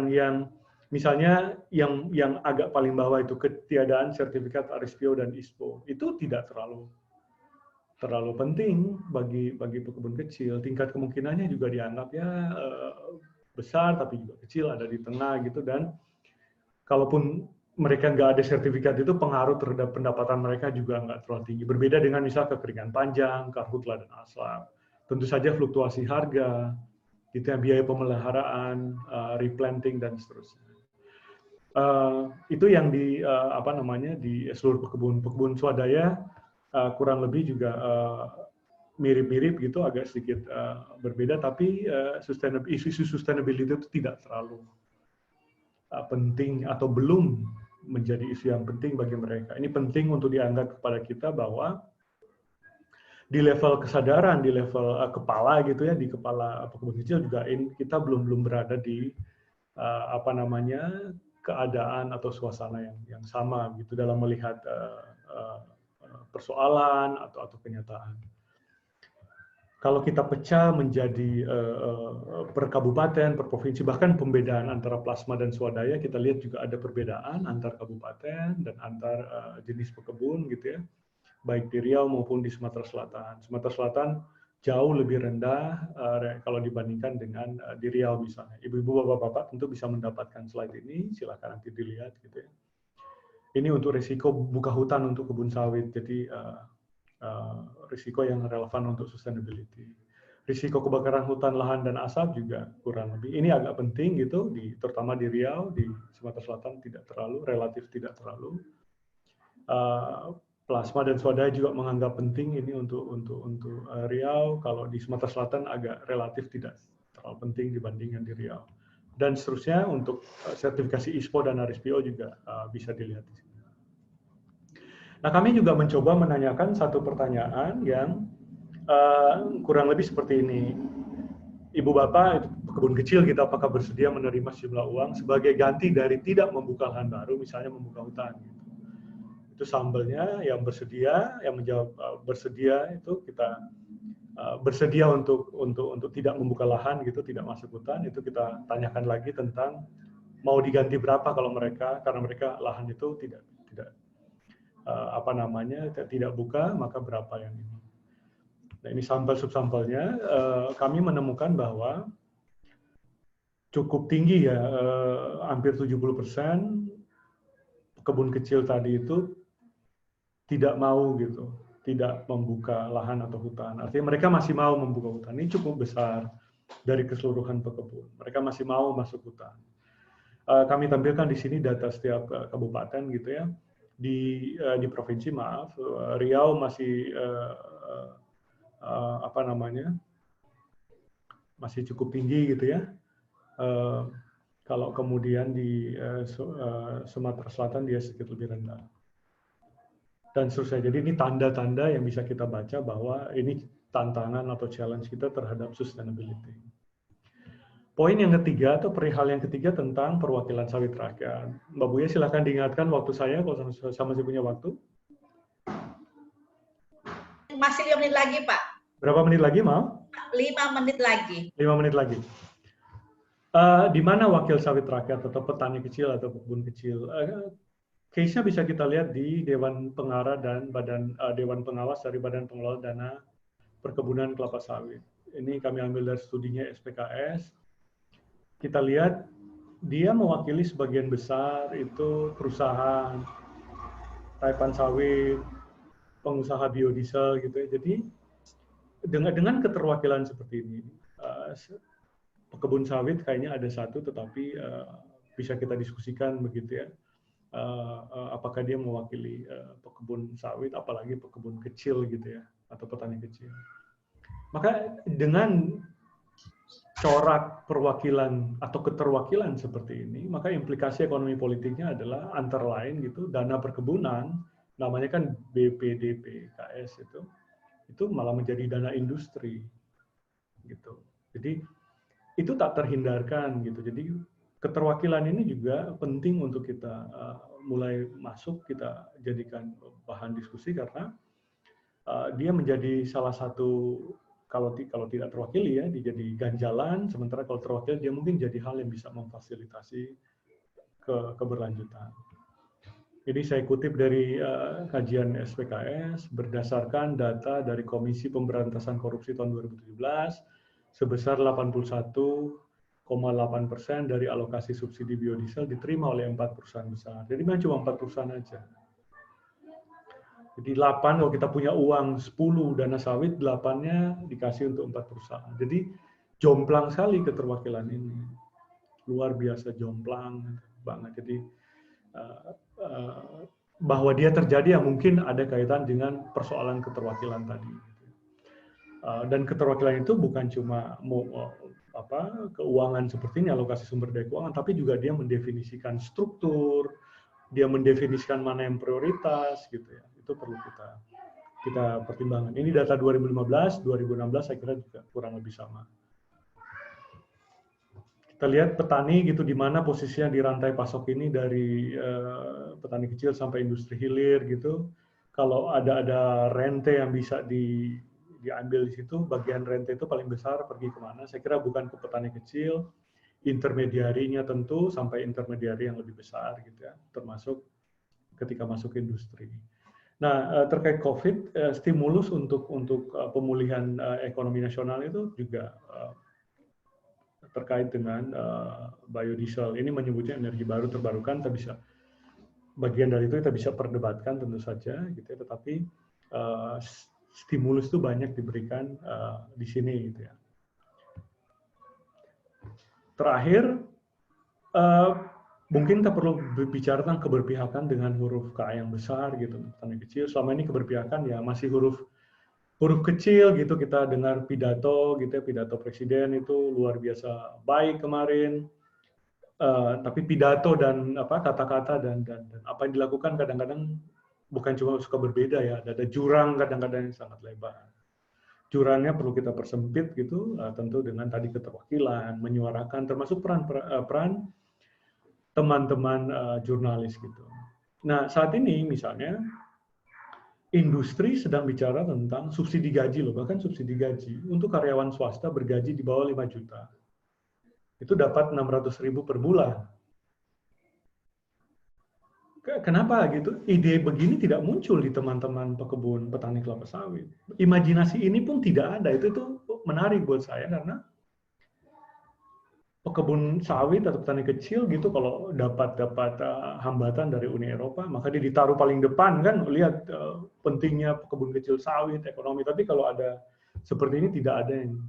Yang misalnya yang agak paling bawah itu ketiadaan sertifikat RSPO dan ISPO itu tidak terlalu penting bagi pekebun kecil. Tingkat kemungkinannya juga dianggap ya besar tapi juga kecil, ada di tengah gitu, dan kalaupun mereka nggak ada sertifikat itu pengaruh terhadap pendapatan mereka juga nggak terlalu tinggi. Berbeda dengan misal kekeringan panjang, karhutla dan aslam. Tentu saja fluktuasi harga, gitu ya, biaya pemeliharaan, replanting dan seterusnya. Itu yang di di seluruh pekebun swadaya kurang lebih juga mirip-mirip gitu, agak sedikit berbeda, tapi isu sustainability itu tidak terlalu penting atau belum menjadi isu yang penting bagi mereka. Ini penting untuk dianggap kepada kita bahwa di level kesadaran, di level kepala gitu ya, di kepala pekebun kecil juga kita belum berada di keadaan atau suasana yang sama gitu dalam melihat persoalan atau kenyataan. Kalau kita pecah menjadi per kabupaten, per provinsi, bahkan pembedaan antara plasma dan swadaya, kita lihat juga ada perbedaan antar kabupaten dan antar jenis pekebun gitu ya, baik di Riau maupun di Sumatera Selatan. Sumatera Selatan jauh lebih rendah kalau dibandingkan dengan di Riau misalnya. Ibu-ibu, bapak-bapak tentu bisa mendapatkan slide ini, silakan nanti dilihat gitu ya. Ini untuk risiko buka hutan untuk kebun sawit. Jadi risiko yang relevan untuk sustainability. Risiko kebakaran hutan, lahan, dan asap juga kurang lebih. Ini agak penting gitu, terutama di Riau, di Sumatera Selatan tidak terlalu, relatif tidak terlalu. Plasma dan swadaya juga menganggap penting ini untuk Riau. Kalau di Sumatera Selatan agak relatif tidak terlalu penting dibandingkan di Riau. Dan seterusnya untuk sertifikasi ISPO dan RSPO juga bisa dilihat di sini. Nah, kami juga mencoba menanyakan satu pertanyaan yang kurang lebih seperti ini. Ibu Bapak, kebun kecil kita apakah bersedia menerima sejumlah uang sebagai ganti dari tidak membuka lahan baru, misalnya membuka hutan. Itu sambelnya yang bersedia, yang menjawab bersedia itu kita bersedia untuk tidak membuka lahan gitu, tidak masuk hutan. Itu kita tanyakan lagi tentang mau diganti berapa kalau mereka, karena mereka lahan itu tidak tidak buka, maka berapa yang ini. Nah, ini sampel subsampelnya, kami menemukan bahwa cukup tinggi ya, hampir 70% kebun kecil tadi itu tidak mau gitu, tidak membuka lahan atau hutan. Artinya mereka masih mau membuka hutan. Ini cukup besar dari keseluruhan pekebun. Mereka masih mau masuk hutan. Kami tampilkan di sini data setiap kabupaten gitu ya. Di provinsi, maaf, Riau masih masih cukup tinggi gitu ya. Kalau kemudian di Sumatera Selatan dia sedikit lebih rendah. Dan seterusnya. Jadi ini tanda-tanda yang bisa kita baca bahwa ini tantangan atau challenge kita terhadap sustainability. Poin yang ketiga atau perihal yang ketiga tentang perwakilan sawit rakyat. Mbak Buya silakan diingatkan waktu saya kalau saya masih punya waktu. Masih 5 menit lagi, Pak. Berapa menit lagi, mau? 5 menit lagi. 5 menit lagi. Di mana wakil sawit rakyat atau petani kecil atau kebun kecil? Case-nya bisa kita lihat di Dewan Pengarah dan Dewan Pengawas dari Badan Pengelola Dana Perkebunan Kelapa Sawit. Ini kami ambil dari studinya SPKS. Kita lihat dia mewakili sebagian besar itu perusahaan, taipan sawit, pengusaha biodiesel gitu ya. Jadi dengan keterwakilan seperti ini, pekebun sawit kayaknya ada satu, tetapi bisa kita diskusikan begitu ya. Apakah dia mewakili pekebun sawit, apalagi pekebun kecil gitu ya, atau petani kecil. Maka dengan corak perwakilan atau keterwakilan seperti ini, maka implikasi ekonomi politiknya adalah antara lain gitu, dana perkebunan, namanya kan BPDPKS itu malah menjadi dana industri gitu. Jadi itu tak terhindarkan gitu. Jadi keterwakilan ini juga penting untuk kita mulai masuk, kita jadikan bahan diskusi karena dia menjadi salah satu, kalau tidak terwakili ya, dia jadi ganjalan, sementara kalau terwakili dia mungkin jadi hal yang bisa memfasilitasi keberlanjutan. Jadi saya kutip dari kajian SPKS berdasarkan data dari Komisi Pemberantasan Korupsi tahun 2017 sebesar 81,8% dari alokasi subsidi biodiesel diterima oleh 4 perusahaan besar. Jadi memang cuma 4 perusahaan aja. Jadi 8, kalau kita punya uang 10 dana sawit, 8-nya dikasih untuk 4 perusahaan. Jadi jomplang sekali keterwakilan ini. Luar biasa jomplang banget. Jadi bahwa dia terjadi ya mungkin ada kaitan dengan persoalan keterwakilan tadi. Dan keterwakilan itu bukan cuma keuangan seperti ini, alokasi sumber daya keuangan, tapi juga dia mendefinisikan struktur, dia mendefinisikan mana yang prioritas gitu ya. Itu perlu kita pertimbangkan. Ini data 2015, 2016 saya kira juga kurang lebih sama. Kita lihat petani gitu di mana posisinya di rantai pasok ini dari petani kecil sampai industri hilir gitu. Kalau ada rente yang bisa diambil di situ, bagian rente itu paling besar pergi kemana? Saya kira bukan ke petani kecil, intermediarinya tentu sampai intermediari yang lebih besar gitu ya, termasuk ketika masuk industri. Nah, terkait COVID, stimulus untuk pemulihan ekonomi nasional itu juga terkait dengan biodiesel. Ini menyebutnya energi baru terbarukan, kita bisa bagian dari itu kita bisa perdebatkan tentu saja gitu ya, tetapi stimulus itu banyak diberikan di sini gitu ya. Terakhir, mungkin kita perlu berbicara tentang keberpihakan dengan huruf K yang besar gitu, petani kecil. Selama ini keberpihakan ya masih huruf kecil gitu. Kita dengar pidato gitu ya, pidato presiden itu luar biasa baik kemarin. Tapi pidato dan kata-kata dan apa yang dilakukan kadang-kadang bukan cuma suka berbeda ya. Ada jurang kadang-kadang yang sangat lebar. Jurangnya perlu kita persempit gitu, tentu dengan tadi keterwakilan, menyuarakan, termasuk peran teman-teman jurnalis gitu. Nah saat ini misalnya industri sedang bicara tentang subsidi gaji loh, bahkan subsidi gaji untuk karyawan swasta bergaji di bawah 5 juta. Itu dapat 600.000 per bulan. Kenapa gitu? Ide begini tidak muncul di teman-teman pekebun petani kelapa sawit. Imajinasi ini pun tidak ada. Itu menarik buat saya karena pekebun sawit atau petani kecil gitu kalau dapat hambatan dari Uni Eropa, maka dia ditaruh paling depan kan, lihat pentingnya pekebun kecil sawit, ekonomi. Tapi kalau ada seperti ini tidak ada yang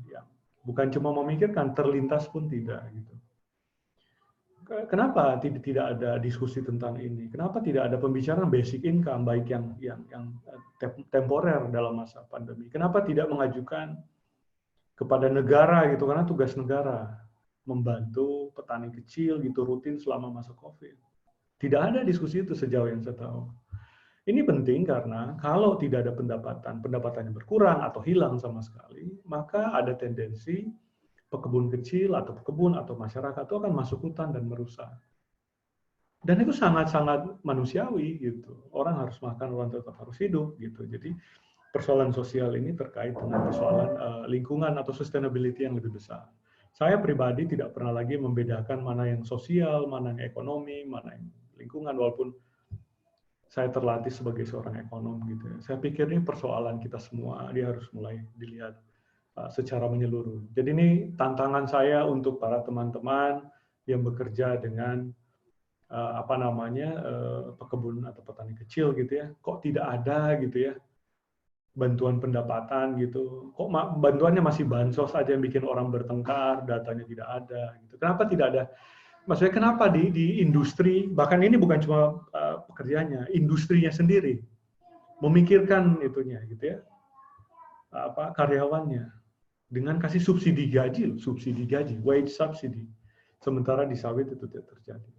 bukan cuma memikirkan, terlintas pun tidak gitu. Kenapa tidak ada diskusi tentang ini? Kenapa tidak ada pembicaraan basic income baik yang temporer dalam masa pandemi? Kenapa tidak mengajukan kepada negara gitu, karena tugas negara membantu petani kecil gitu rutin selama masa Covid. Tidak ada diskusi itu sejauh yang saya tahu. Ini penting karena kalau tidak ada pendapatannya berkurang atau hilang sama sekali, maka ada tendensi pekebun kecil atau pekebun atau masyarakat itu akan masuk hutan dan merusak. Dan itu sangat-sangat manusiawi gitu. Orang harus makan, orang tetap harus hidup gitu. Jadi persoalan sosial ini terkait dengan persoalan lingkungan atau sustainability yang lebih besar. Saya pribadi tidak pernah lagi membedakan mana yang sosial, mana yang ekonomi, mana yang lingkungan, walaupun saya terlatih sebagai seorang ekonom gitu ya. Saya pikir ini persoalan kita semua, dia harus mulai dilihat secara menyeluruh. Jadi ini tantangan saya untuk para teman-teman yang bekerja dengan pekebun atau petani kecil gitu ya. Kok tidak ada gitu ya bantuan pendapatan gitu. Kok bantuannya masih bansos aja yang bikin orang bertengkar, datanya tidak ada gitu. Kenapa tidak ada? Maksudnya kenapa di industri, bahkan ini bukan cuma pekerjaannya, industrinya sendiri memikirkan itunya gitu ya. Karyawannya dengan kasih subsidi gaji, wage subsidy. Sementara di sawit itu tidak terjadi.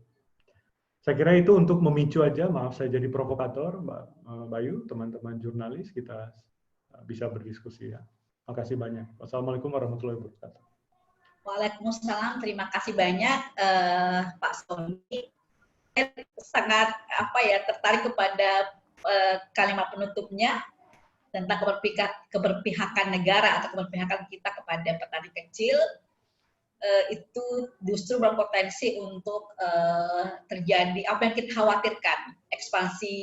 Saya kira itu untuk memicu aja, maaf saya jadi provokator, Mbak Bayu, teman-teman jurnalis, kita bisa berdiskusi ya. Terima kasih banyak. Wassalamualaikum warahmatullahi wabarakatuh. Waalaikumsalam, terima kasih banyak Pak Sony. Saya sangat tertarik kepada kalimat penutupnya tentang keberpihakan negara atau keberpihakan kita kepada petani kecil. Itu justru berpotensi untuk terjadi apa yang kita khawatirkan, ekspansi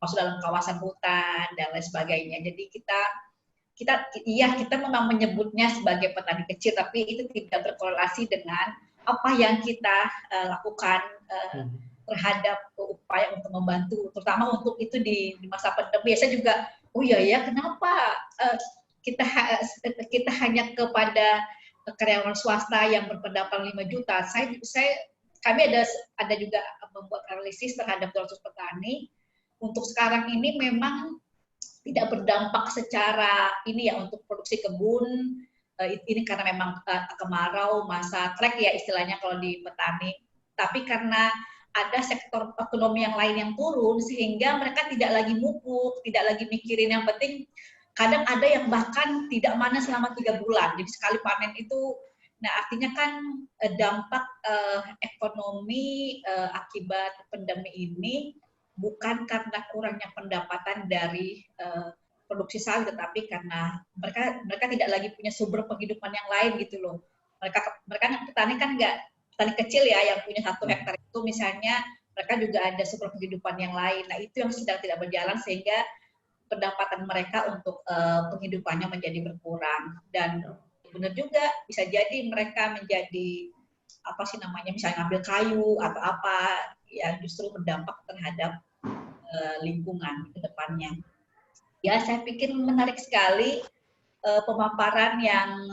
masuk dalam kawasan hutan dan lain sebagainya. Jadi kita memang menyebutnya sebagai petani kecil, tapi itu tidak berkorelasi dengan apa yang kita lakukan terhadap upaya untuk membantu, terutama untuk itu di masa pandemi. Saya juga, kenapa kita hanya kepada karyawan swasta yang berpendapatan 5 juta. Kami ada juga membuat analisis terhadap 200 petani. Untuk sekarang ini memang tidak berdampak secara ini ya untuk produksi kebun. Ini karena memang kemarau, masa trek ya istilahnya kalau di petani. Tapi karena ada sektor ekonomi yang lain yang turun, sehingga mereka tidak lagi mupuk, tidak lagi mikirin, yang penting kadang ada yang bahkan tidak panen selama 3 bulan. Jadi sekali panen itu, nah artinya kan dampak ekonomi akibat pandemi ini bukan karena kurangnya pendapatan dari produksi sawit, tetapi karena mereka tidak lagi punya sumber penghidupan yang lain gitu loh. Mereka petani kan petani kecil ya yang punya 1 hektar itu misalnya, mereka juga ada sumber penghidupan yang lain. Nah itu yang sedang tidak berjalan sehingga pendapatan mereka untuk penghidupannya menjadi berkurang. Dan benar juga bisa jadi mereka menjadi misalnya ngambil kayu atau apa yang justru berdampak terhadap lingkungan ke depannya. Ya, saya pikir menarik sekali pemaparan yang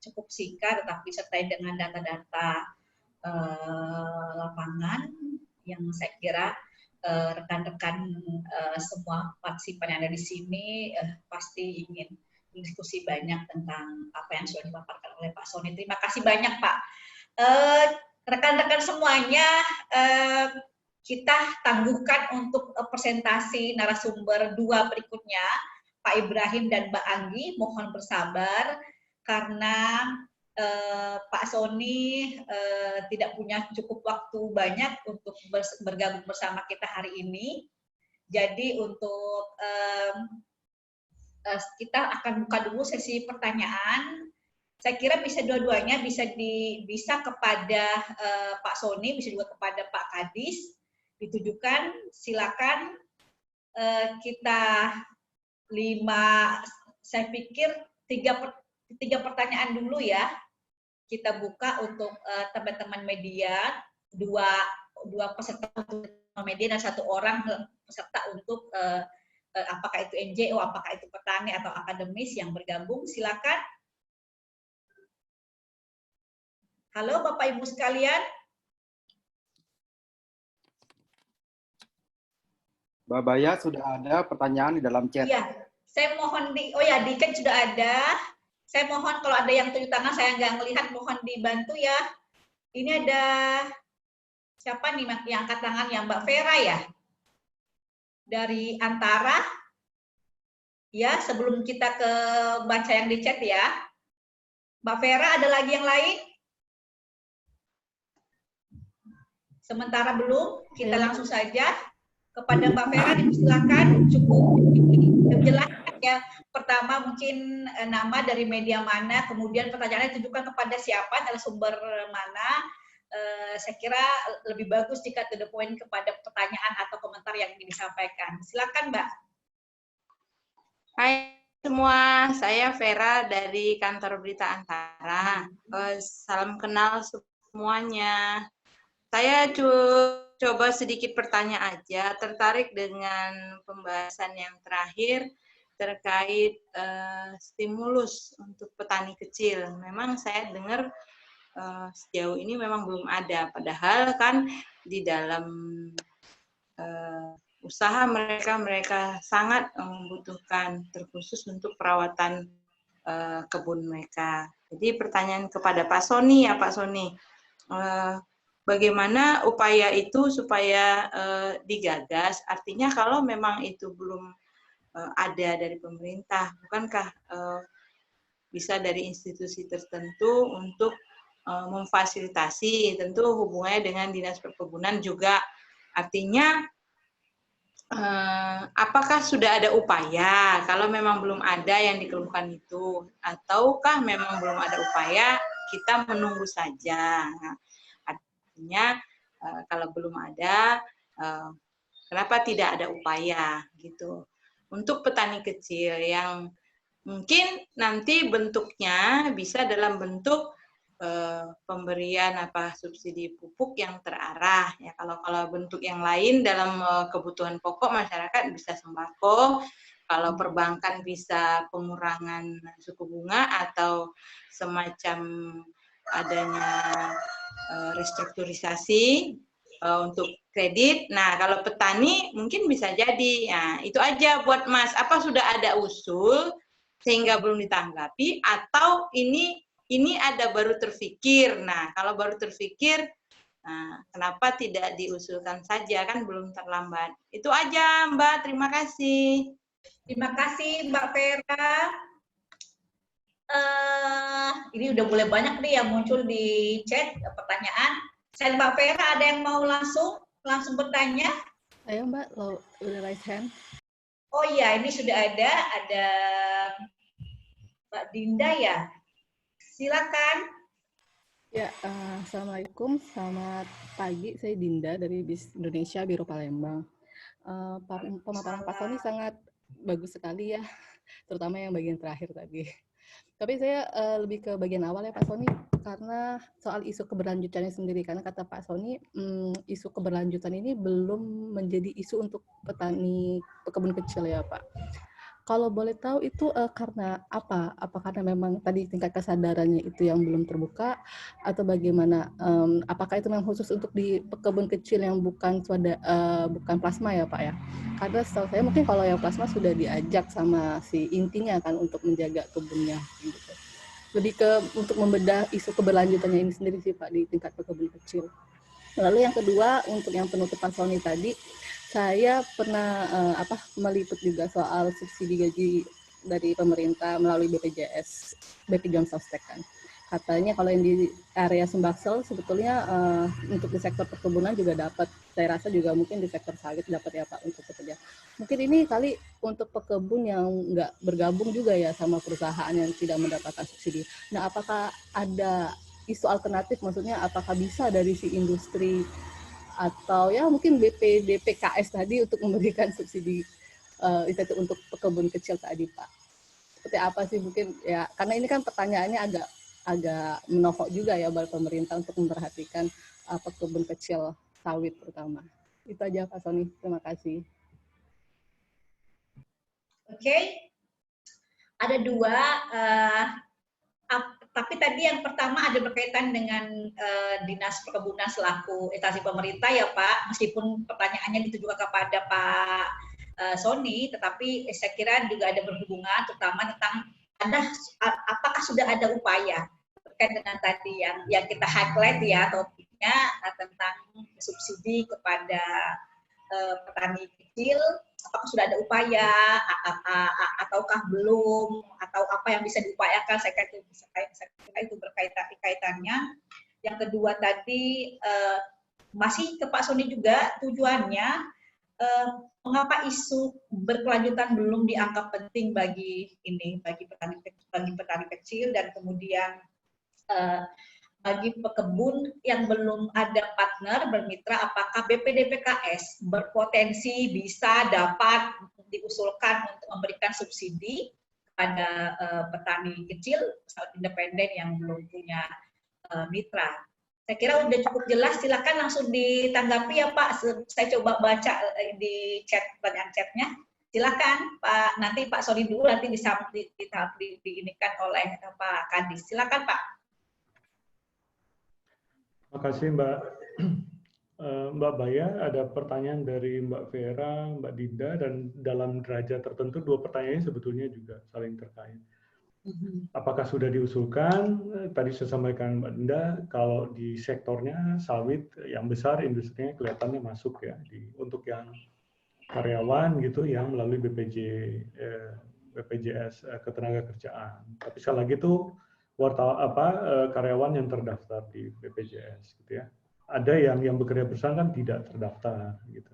cukup singkat tetapi disertai dengan data-data lapangan yang saya kira rekan-rekan semua partisipan yang ada di sini pasti ingin diskusi banyak tentang apa yang sudah dipaparkan oleh Pak Sony. Terima kasih banyak Pak. Rekan-rekan semuanya, kita tangguhkan untuk presentasi narasumber 2 berikutnya, Pak Ibrahim dan Mbak Anggi. Mohon bersabar karena Pak Sony tidak punya cukup waktu banyak untuk bergabung bersama kita hari ini. Jadi untuk kita akan buka dulu sesi pertanyaan. Saya kira bisa dua-duanya, bisa kepada Pak Sony, bisa juga kepada Pak Kadis ditujukan. Silakan kita 5, saya pikir 3 pertanyaan dulu ya. Kita buka untuk teman-teman media, dua peserta untuk media dan 1 orang peserta untuk apakah itu NGO, apakah itu petani atau akademis yang bergabung. Silakan. Halo Bapak Ibu sekalian. Mbak Baya, sudah ada pertanyaan di dalam chat. Iya, saya mohon di chat sudah ada. Saya mohon kalau ada yang tunjuk tangan saya nggak melihat, mohon dibantu ya. Ini ada siapa nih yang angkat tangan, yang Mbak Vera ya? Dari Antara. Ya, sebelum kita ke baca yang di chat ya. Mbak Vera, ada lagi yang lain? Sementara belum, kita langsung saja kepada Mbak Vera, silakan, cukup jelas ya. Pertama mungkin nama, dari media mana, kemudian pertanyaannya ditujukan kepada siapa, narasumber mana. Saya kira lebih bagus jika to the point kepada pertanyaan atau komentar yang ingin disampaikan. Silakan Mbak. Hai semua, saya Vera dari kantor Berita Antara. Salam kenal semuanya. Saya coba sedikit bertanya aja, tertarik dengan pembahasan yang terakhir terkait stimulus untuk petani kecil. Memang saya dengar sejauh ini memang belum ada, padahal kan di dalam usaha mereka sangat membutuhkan, terkhusus untuk perawatan kebun mereka. Jadi pertanyaan kepada Pak Sony ya, Pak Sony. Bagaimana upaya itu supaya digagas? Artinya kalau memang itu belum ada dari pemerintah, bukankah bisa dari institusi tertentu untuk memfasilitasi? Tentu hubungannya dengan Dinas Perkebunan juga. Artinya apakah sudah ada upaya? Kalau memang belum ada yang dikeluhkan itu, ataukah memang belum ada upaya, kita menunggu saja? Nah, artinya kalau belum ada, kenapa tidak ada upaya gitu? Untuk petani kecil yang mungkin nanti bentuknya bisa dalam bentuk pemberian subsidi pupuk yang terarah ya. Kalau bentuk yang lain dalam kebutuhan pokok masyarakat bisa sembako. Kalau perbankan bisa pengurangan suku bunga atau semacam adanya restrukturisasi untuk kredit. Nah, kalau petani mungkin bisa jadi. Nah, itu aja buat Mas. Apa sudah ada usul sehingga belum ditanggapi, atau ini ada baru terfikir? Nah, kalau baru terfikir, kenapa tidak diusulkan saja, kan belum terlambat. Itu aja Mbak, terima kasih. Terima kasih Mbak Vera. Ini udah mulai banyak nih yang muncul di chat pertanyaan. Saya Mbak Vera, ada yang mau langsung bertanya? Ayo Mbak, raise hand. Oh iya, ini sudah ada Mbak Dinda ya. Silakan. Ya, Assalamualaikum, selamat pagi. Saya Dinda dari BIS Indonesia, Biro Palembang. Pemaparan Pak Sony sangat bagus sekali ya, terutama yang bagian terakhir tadi. Tapi saya lebih ke bagian awal ya Pak Sony, karena soal isu keberlanjutannya sendiri. Karena kata Pak Sony, isu keberlanjutan ini belum menjadi isu untuk petani pekebun kecil ya Pak. Kalau boleh tahu itu karena apa? Apa karena memang tadi tingkat kesadarannya itu yang belum terbuka, atau bagaimana? Apakah itu memang khusus untuk di pekebun kecil yang bukan bukan plasma ya Pak ya? Karena setahu saya mungkin kalau yang plasma sudah diajak sama si intinya kan untuk menjaga kebunnya gitu. Lebih ke untuk membedah isu keberlanjutannya ini sendiri sih Pak di tingkat pekebun kecil. Lalu yang kedua untuk yang penutupan Sony tadi, saya pernah meliput juga soal subsidi gaji dari pemerintah melalui BPJS, BP John Sostek kan. Katanya kalau yang di area Sumbaksel sebetulnya untuk di sektor perkebunan juga dapat. Saya rasa juga mungkin di sektor sawit dapat ya Pak untuk pekerja. Mungkin ini kali untuk pekebun yang nggak bergabung juga ya sama perusahaan yang tidak mendapatkan subsidi. Nah, apakah ada isu alternatif, maksudnya apakah bisa dari si industri atau ya mungkin BPDPKS tadi untuk memberikan subsidi itu untuk pekebun kecil tadi Pak. Seperti apa sih mungkin ya, karena ini kan pertanyaannya agak menokok juga ya buat pemerintah untuk memperhatikan pekebun kecil sawit terutama. Itu aja Pak Sony, terima kasih. Oke. Ada dua, tapi tadi yang pertama ada berkaitan dengan Dinas Perkebunan selaku instansi pemerintah ya Pak, meskipun pertanyaannya ditujukan kepada Pak Sony, tetapi saya kira juga ada berhubungan terutama tentang apakah sudah ada upaya terkait dengan tadi yang kita highlight ya topiknya tentang subsidi kepada petani kecil, apakah sudah ada upaya ataukah belum, atau apa yang bisa diupayakan, saya kira itu berkaitannya. Yang kedua tadi masih ke Pak Sony juga, tujuannya mengapa isu berkelanjutan belum dianggap penting bagi petani kecil, dan kemudian bagi pekebun yang belum ada partner bermitra, apakah BPDPKS berpotensi bisa dapat diusulkan untuk memberikan subsidi kepada petani kecil, independen yang belum punya mitra. Saya kira sudah cukup jelas, silakan langsung ditanggapi ya Pak. Saya coba baca di chat, pertanyaan chatnya. Silakan Pak, nanti Pak Sony dulu, nanti diinikan oleh Pak Kadis. Silakan Pak. Terima kasih Mbak Baya. Ada pertanyaan dari Mbak Vera, Mbak Dinda, dan dalam derajat tertentu dua pertanyaannya sebetulnya juga saling terkait. Apakah sudah diusulkan? Tadi saya sampaikan Mbak Dinda, kalau di sektornya sawit yang besar industrinya kelihatannya masuk ya, untuk yang karyawan gitu yang melalui BPJS Ketenagakerjaan. Tapi sekali lagi itu karyawan yang terdaftar di BPJS gitu ya. Ada yang bekerja bersama kan tidak terdaftar gitu.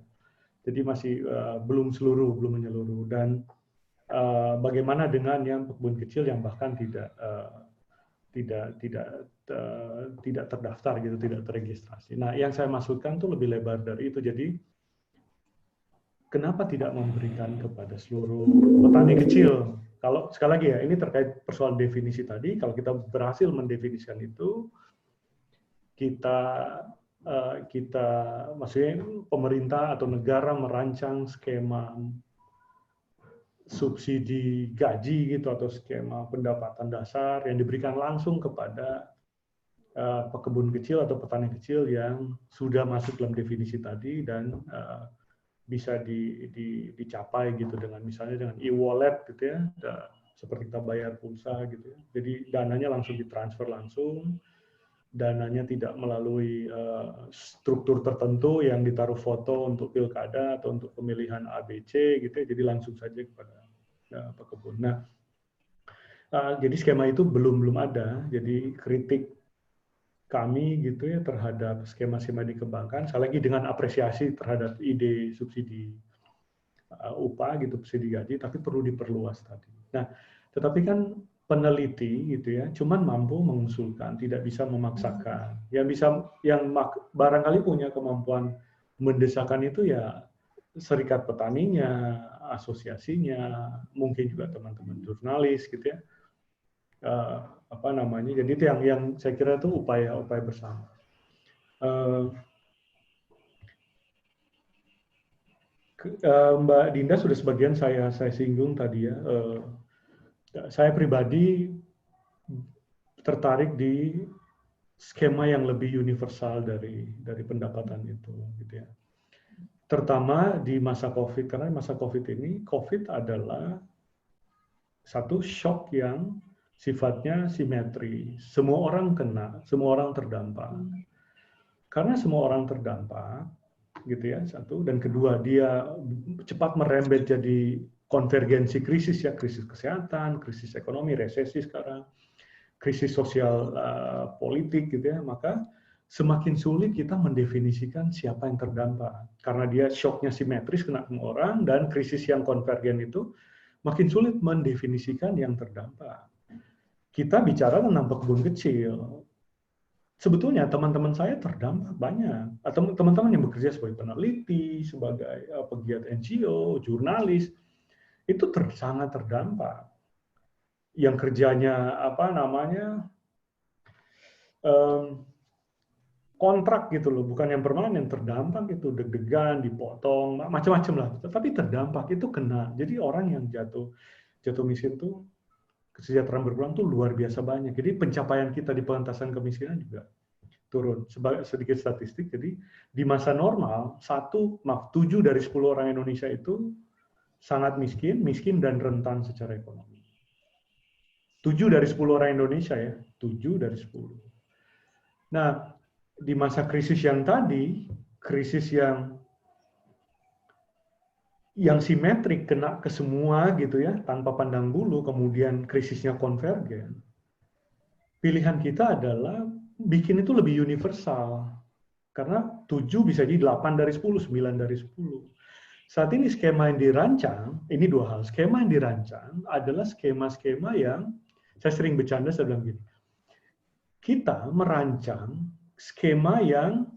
Jadi masih belum menyeluruh. Dan bagaimana dengan yang pekebun kecil yang bahkan tidak terdaftar gitu, tidak terregistrasi. Nah, yang saya maksudkan tuh lebih lebar dari itu. Jadi kenapa tidak memberikan kepada seluruh petani kecil? Kalau sekali lagi ya, ini terkait persoalan definisi tadi. Kalau kita berhasil mendefinisikan itu, kita maksudnya pemerintah atau negara merancang skema subsidi gaji gitu atau skema pendapatan dasar yang diberikan langsung kepada pekebun kecil atau petani kecil yang sudah masuk dalam definisi tadi dan bisa dicapai gitu dengan misalnya dengan e-wallet gitu ya, seperti kita bayar pulsa gitu ya. Jadi dananya langsung ditransfer langsung, dananya tidak melalui struktur tertentu yang ditaruh foto untuk pilkada atau untuk pemilihan ABC gitu ya. Jadi langsung saja kepada pekebun. Nah, jadi skema itu belum ada. Jadi kritik kami gitu ya terhadap skema-skema dikembangkan, sekali lagi dengan apresiasi terhadap ide subsidi upah gitu, subsidi gaji, tapi perlu diperluas tadi. Nah, tetapi kan peneliti gitu ya, cuman mampu mengusulkan, tidak bisa memaksakan. Yang barangkali punya kemampuan mendesakan itu ya serikat petaninya, asosiasinya, mungkin juga teman-teman jurnalis gitu ya. apa namanya. Jadi itu yang saya kira itu upaya bersama. Mbak Dinda sudah sebagian saya singgung tadi ya. Saya pribadi tertarik di skema yang lebih universal dari pendapatan itu, gitu ya. Terutama di masa COVID, karena masa COVID ini, COVID adalah satu shock yang sifatnya simetri. Semua orang kena, semua orang terdampak. Karena semua orang terdampak, gitu ya, satu. Dan kedua, dia cepat merembet jadi konvergensi krisis ya, krisis kesehatan, krisis ekonomi, resesi sekarang, krisis sosial politik gitu ya, maka semakin sulit kita mendefinisikan siapa yang terdampak. Karena dia shocknya simetris kena semua orang, dan krisis yang konvergen itu makin sulit mendefinisikan yang terdampak. Kita bicara tentang pekebun kecil. Sebetulnya teman-teman saya terdampak banyak. Atau teman-teman yang bekerja sebagai peneliti, sebagai pegiat NGO, jurnalis, itu sangat terdampak. Yang kerjanya apa namanya kontrak gitu loh, bukan yang permanen, terdampak itu deg-degan, dipotong, macam-macam lah. Tapi terdampak itu kena. Jadi orang yang jatuh miskin tuh kesejahteraan berkurang tuh luar biasa banyak. Jadi pencapaian kita di pengentasan kemiskinan juga turun. Sedikit statistik, jadi di masa normal 7 dari 10 orang Indonesia itu sangat miskin dan rentan secara ekonomi. 7 dari 10 orang Indonesia ya, 7 dari 10. Nah, di masa krisis yang tadi, krisis yang simetrik kena ke semua gitu ya, tanpa pandang bulu, kemudian krisisnya konvergen. Pilihan kita adalah bikin itu lebih universal. Karena 7 bisa jadi 8 dari 10, 9 dari 10. Saat ini skema yang dirancang, ini dua hal. Skema yang dirancang adalah skema-skema yang, saya sering bercanda, saya bilang gini, kita merancang skema yang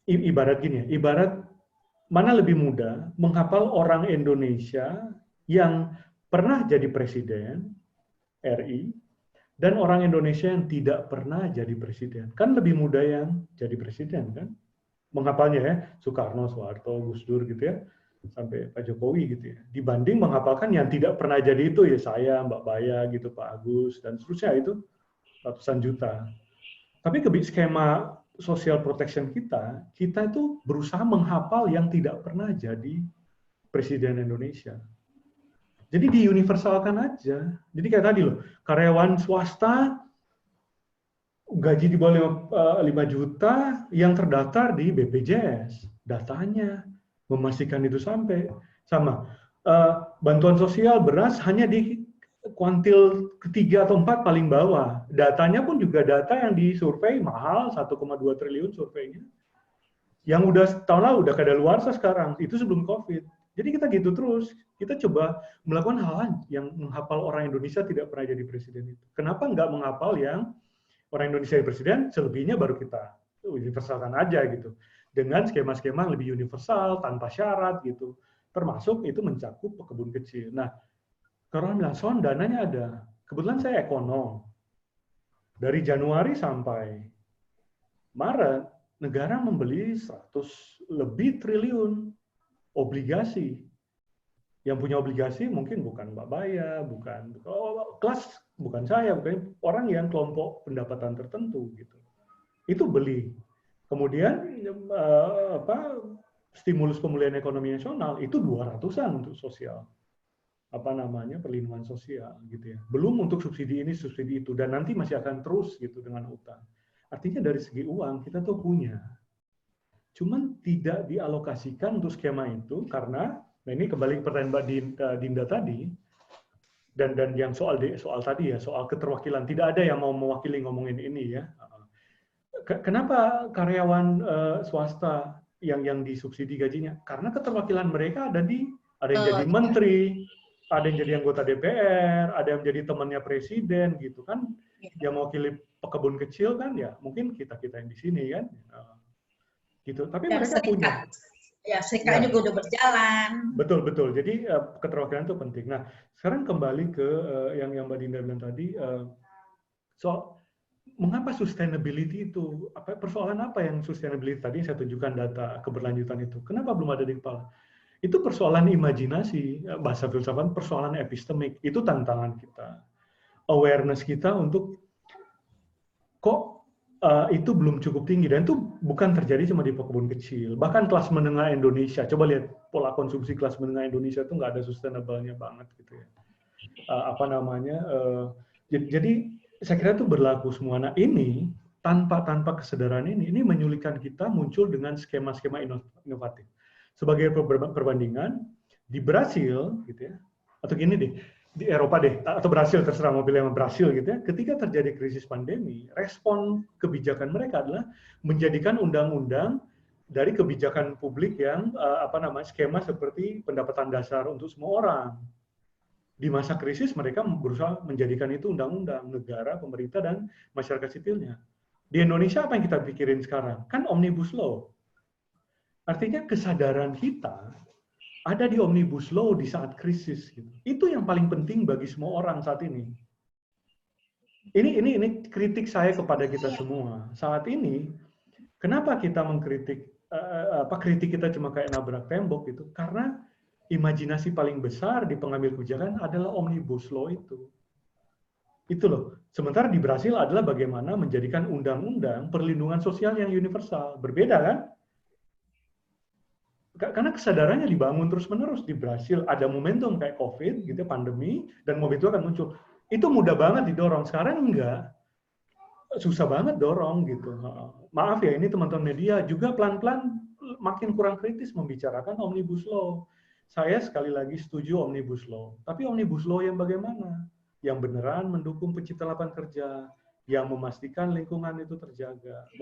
ibarat gini ya, ibarat mana lebih mudah menghafal orang Indonesia yang pernah jadi presiden RI dan orang Indonesia yang tidak pernah jadi presiden. Kan lebih mudah yang jadi presiden kan? Menghafalnya ya, Soekarno, Soeharto, Gus Dur gitu ya, sampai Pak Jokowi gitu ya. Dibanding menghafalkan yang tidak pernah jadi itu ya, saya, Mbak Baya gitu, Pak Agus dan seterusnya, itu ratusan juta. Tapi skema social protection kita itu berusaha menghafal yang tidak pernah jadi presiden Indonesia. Jadi diuniversalkan aja. Jadi kayak tadi loh, karyawan swasta gaji di bawah 5 juta yang terdaftar di BPJS. Datanya memastikan itu sampai. Sama. Bantuan sosial beras hanya di kuantil ketiga atau 4 paling bawah. Datanya pun juga data yang disurvei mahal, 1,2 triliun surveinya. Yang udah tahun lalu udah kadaluarsa sekarang, itu sebelum COVID. Jadi kita gitu terus, kita coba melakukan hal yang menghafal orang Indonesia tidak pernah jadi presiden itu. Kenapa nggak menghafal yang orang Indonesia jadi presiden, selebihnya baru kita universalkan aja gitu. Dengan skema-skema lebih universal, tanpa syarat gitu. Termasuk itu mencakup pekebun kecil. Nah, kalau orang bilang, Son, dananya ada. Kebetulan saya ekonom. Dari Januari sampai Maret, negara membeli 100 lebih triliun obligasi. Yang punya obligasi mungkin bukan Mbak Baya, bukan kelas, bukan saya, bukan orang yang kelompok pendapatan tertentu gitu. Itu beli. Kemudian stimulus pemulihan ekonomi nasional itu 200-an untuk sosial. Perlindungan sosial gitu ya. Belum untuk subsidi ini, subsidi itu, dan nanti masih akan terus gitu dengan utang. Artinya dari segi uang kita tuh punya. Cuman tidak dialokasikan untuk skema itu karena, nah ini kembali ke pertanyaan Mbak Dinda tadi, dan yang soal tadi ya, soal keterwakilan, tidak ada yang mau mewakili ngomongin ini ya. Kenapa karyawan swasta yang disubsidi gajinya? Karena keterwakilan mereka ada yang jadi menteri, ada yang jadi anggota DPR, ada yang jadi temannya presiden gitu kan, yang mewakili pekebun kecil kan ya mungkin kita yang di sini kan, gitu. Tapi dan mereka punya Ya, serikat juga udah berjalan. Betul, betul. Jadi keterwakilan itu penting. Nah, sekarang kembali ke yang Mbak Dinda bilang tadi, soal mengapa sustainability itu, persoalan apa yang sustainability tadi saya tunjukkan data keberlanjutan itu. Kenapa belum ada di kepala? Itu persoalan imajinasi, bahasa filsafat, persoalan epistemik. Itu tantangan kita. Awareness kita untuk kok itu belum cukup tinggi, dan itu bukan terjadi cuma di pekebun kecil, bahkan kelas menengah Indonesia. Coba lihat pola konsumsi kelas menengah Indonesia itu nggak ada sustainable-nya banget gitu ya. Jadi saya kira itu berlaku semua. Nah ini tanpa kesadaran ini menyulitkan kita muncul dengan skema-skema inovatif. Sebagai perbandingan di Brasil gitu ya, atau gini deh, di Eropa deh, atau Brasil, terserah mau pilih yang Brasil gitu ya, ketika terjadi krisis pandemi, respon kebijakan mereka adalah menjadikan undang-undang dari kebijakan publik yang skema seperti pendapatan dasar untuk semua orang. Di masa krisis mereka berusaha menjadikan itu undang-undang negara, pemerintah, dan masyarakat sipilnya. Di Indonesia apa yang kita pikirin sekarang? Kan Omnibus Law. Artinya kesadaran kita ada di Omnibus Law di saat krisis. Gitu. Itu yang paling penting bagi semua orang saat ini. Ini kritik saya kepada kita semua. Saat ini, kenapa kita mengkritik, kritik kita cuma kayak nabrak tembok gitu? Karena imajinasi paling besar di pengambil kebijakan adalah Omnibus Law itu. Itu loh. Sementara di Brasil adalah bagaimana menjadikan undang-undang perlindungan sosial yang universal. Berbeda kan? Karena kesadarannya dibangun terus-menerus di Brasil. Ada momentum kayak COVID, gitu, pandemi, dan mobil itu akan muncul. Itu mudah banget didorong. Sekarang enggak. Susah banget dorong gitu. Maaf ya, ini teman-teman media juga pelan-pelan makin kurang kritis membicarakan Omnibus Law. Saya sekali lagi setuju Omnibus Law. Tapi Omnibus Law yang bagaimana? Yang beneran mendukung pencipta lapangan kerja, yang memastikan lingkungan itu terjaga.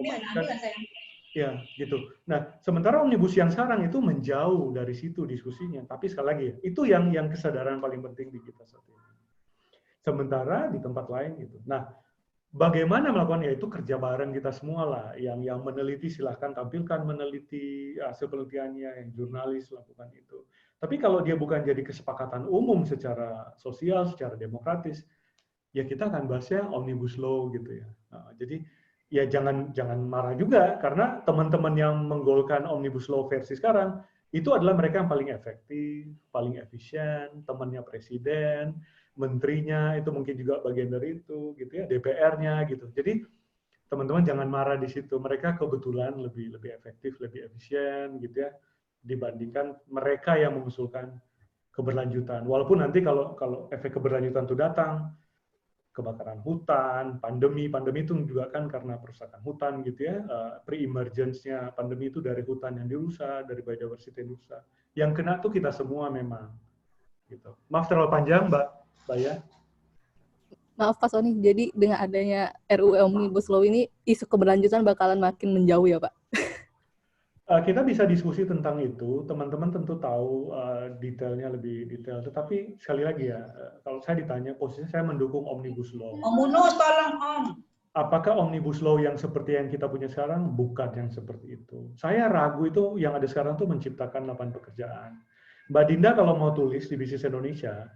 Ya, gitu. Nah, sementara Omnibus yang sekarang itu menjauh dari situ diskusinya. Tapi sekali lagi, itu yang kesadaran paling penting di kita saat ini. Sementara di tempat lain gitu. Nah, bagaimana melakukan itu kerja bareng kita semua lah. Yang meneliti silahkan tampilkan meneliti hasil penelitiannya, yang jurnalis lakukan itu. Tapi kalau dia bukan jadi kesepakatan umum secara sosial, secara demokratis, ya kita akan bahasnya Omnibus Law gitu ya. Nah, jadi ya jangan marah juga, karena teman-teman yang menggolkan Omnibus Law versi sekarang itu adalah mereka yang paling efektif, paling efisien, temannya presiden, menterinya itu mungkin juga bagian dari itu, gitu ya, DPR-nya gitu. Jadi teman-teman jangan marah di situ. Mereka kebetulan lebih efektif, lebih efisien, gitu ya, dibandingkan mereka yang mengusulkan keberlanjutan. Walaupun nanti kalau efek keberlanjutan itu datang, kebakaran hutan, pandemi itu juga kan karena perusakan hutan gitu ya, pre-emergence-nya pandemi itu dari hutan yang dirusak, dari biodiversity yang dirusak. Yang kena tuh kita semua memang. Gitu. Maaf terlalu panjang, Mbak ya. Maaf Pak Sony, jadi dengan adanya RUU Omnibus Law ini isu keberlanjutan bakalan makin menjauh ya Pak? Kita bisa diskusi tentang itu, teman-teman tentu tahu detailnya lebih detail. Tetapi sekali lagi ya, kalau saya ditanya, posisi saya mendukung Omnibus Law. Om Munus, tolong Om. Apakah Omnibus Law yang seperti yang kita punya sekarang? Bukan yang seperti itu. Saya ragu itu yang ada sekarang itu menciptakan lapangan pekerjaan. Mbak Dinda kalau mau tulis di Bisnis Indonesia,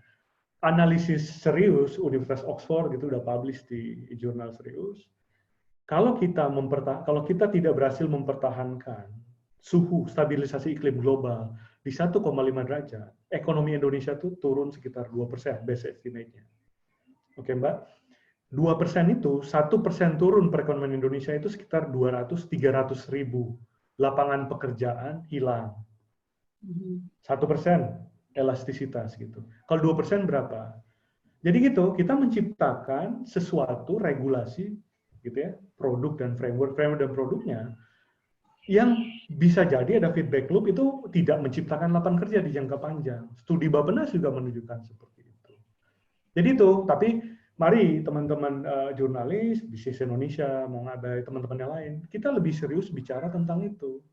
analisis serius Universitas Oxford gitu udah publish di jurnal serius. Kalau kita tidak berhasil mempertahankan suhu stabilisasi iklim global di 1,5 derajat, ekonomi Indonesia itu turun sekitar 2%, best estimate-nya. Oke Mbak, 2% itu, 1% turun perekonomian Indonesia itu sekitar 200-300 ribu lapangan pekerjaan hilang. 1% elastisitas gitu. Kalau 2% berapa? Jadi gitu, kita menciptakan sesuatu regulasi gitu ya, produk dan framework dan produknya yang bisa jadi ada feedback loop itu tidak menciptakan lapangan kerja di jangka panjang. Studi Bappenas juga menunjukkan seperti itu. Jadi itu, tapi mari teman-teman jurnalis, Bisnis Indonesia, mau ngabai, teman-teman yang lain, kita lebih serius bicara tentang itu.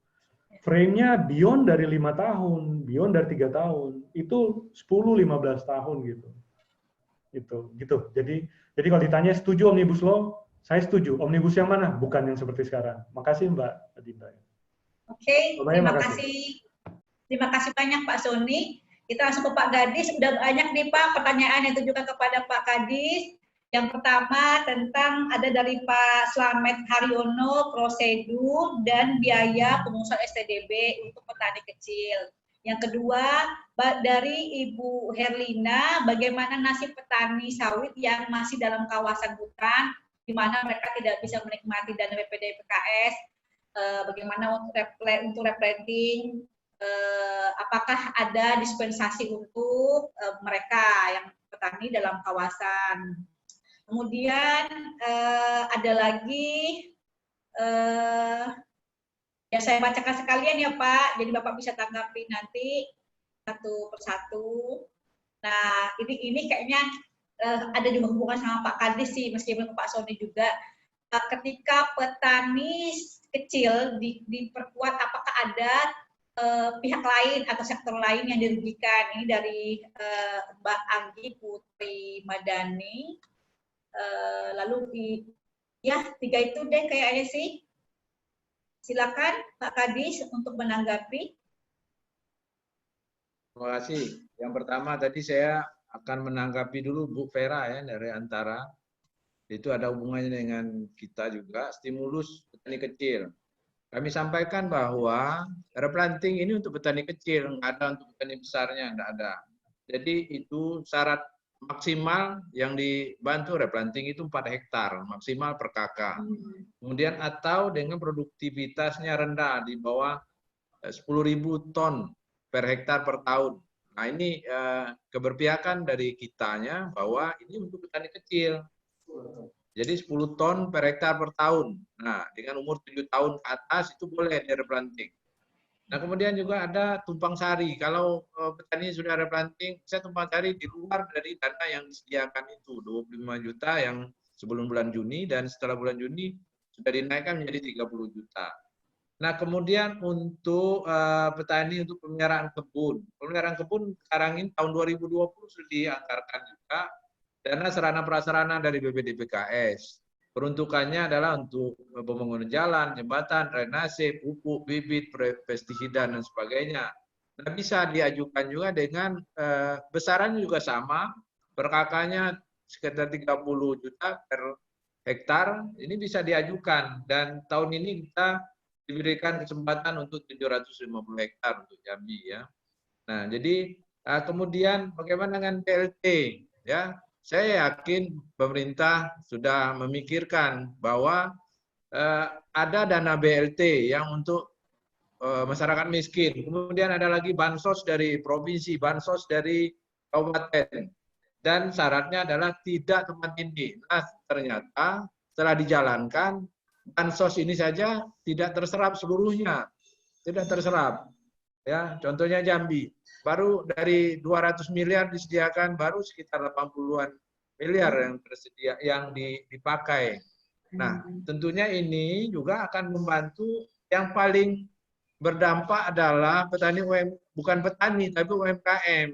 Frame-nya beyond dari 5 tahun, beyond dari 3 tahun, itu 10-15 tahun gitu. Gitu. Jadi kalau ditanya setuju Omnibus Law, saya setuju. Omnibus yang mana? Bukan yang seperti sekarang. Makasih Mbak Dinda. Oke, terima kasih. Terima kasih banyak Pak Sony. Kita langsung ke Pak Gadis. Sudah banyak nih Pak pertanyaan yang ditujukan kepada Pak Gadis. Yang pertama tentang ada dari Pak Slamet Haryono, prosedur dan biaya pengurusan STDB untuk petani kecil. Yang kedua dari Ibu Herlina, bagaimana nasib petani sawit yang masih dalam kawasan hutan, di mana mereka tidak bisa menikmati dana BPD PKS, bagaimana untuk replanting, apakah ada dispensasi untuk mereka yang petani dalam kawasan. Kemudian ada lagi, ya saya bacakan sekalian ya Pak, jadi Bapak bisa tanggapi nanti satu persatu. Nah ini kayaknya ada juga hubungan sama Pak Kadis sih, meskipun Pak Sony juga. Ketika petani kecil diperkuat, apakah ada pihak lain atau sektor lain yang dirugikan? Ini dari Mbak Anggi Putri Madani. Lalu ya 3 itu deh kayaknya sih. Silakan Pak Kadis untuk menanggapi. Terima kasih. Yang pertama tadi saya akan menanggapi dulu Bu Vera ya dari Antara. Itu ada hubungannya dengan kita juga, stimulus petani kecil. Kami sampaikan bahwa replanting ini untuk petani kecil, nggak ada untuk petani besarnya, nggak ada. Jadi itu syarat maksimal yang dibantu replanting itu 4 hektar, maksimal per kakak. Kemudian atau dengan produktivitasnya rendah, di bawah 10.000 ton per hektar per tahun. Nah ini keberpihakan dari kitanya bahwa ini untuk petani kecil. Jadi 10 ton per hektar per tahun. Nah, dengan umur 7 tahun ke atas itu boleh replanting. Nah, kemudian juga ada tumpang sari. Kalau petani sudah replanting, bisa tumpang sari di luar dari dana yang disediakan itu, 25 juta yang sebelum bulan Juni, dan setelah bulan Juni sudah dinaikkan menjadi 30 juta. Nah, kemudian untuk petani untuk pemeliharaan kebun. Pemeliharaan kebun sekarang ini tahun 2020 sudah dianggarkan juga dana sarana prasarana dari BPD PKS. Peruntukannya adalah untuk pembangunan jalan, jembatan, drainase, pupuk, bibit, pestisida, dan sebagainya. Nah, bisa diajukan juga dengan besarannya juga sama, per kakaknya sekitar 30 juta per hektar, ini bisa diajukan. Dan tahun ini kita diberikan kesempatan untuk 750 hektar untuk Jambi ya. Nah, jadi kemudian bagaimana dengan BLT ya? Saya yakin pemerintah sudah memikirkan bahwa ada dana BLT yang untuk masyarakat miskin. Kemudian ada lagi bansos dari provinsi, bansos dari kabupaten. Dan syaratnya adalah tidak tumpang tindih. Nah, ternyata setelah dijalankan, bansos ini saja tidak terserap seluruhnya. Tidak terserap. Ya, contohnya Jambi. Baru dari 200 miliar disediakan, baru sekitar 80-an miliar yang tersedia, yang dipakai. Nah, tentunya ini juga akan membantu. Yang paling berdampak adalah petani bukan petani, tapi UMKM.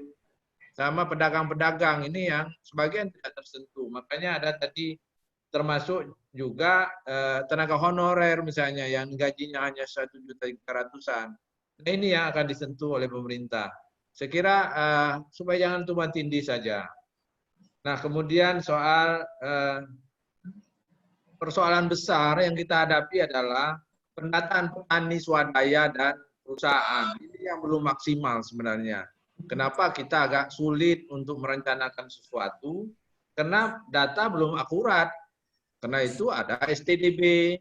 Sama pedagang-pedagang ini yang sebagian tidak tersentuh. Makanya ada tadi termasuk juga tenaga honorer misalnya yang gajinya hanya 1.300.000-an. Nah, ini yang akan disentuh oleh pemerintah. Saya kira supaya jangan tumpang tindih saja. Nah, kemudian soal persoalan besar yang kita hadapi adalah pendataan petani swadaya dan perusahaan. Ini yang belum maksimal sebenarnya. Kenapa kita agak sulit untuk merencanakan sesuatu? Karena data belum akurat. Karena itu ada STDB,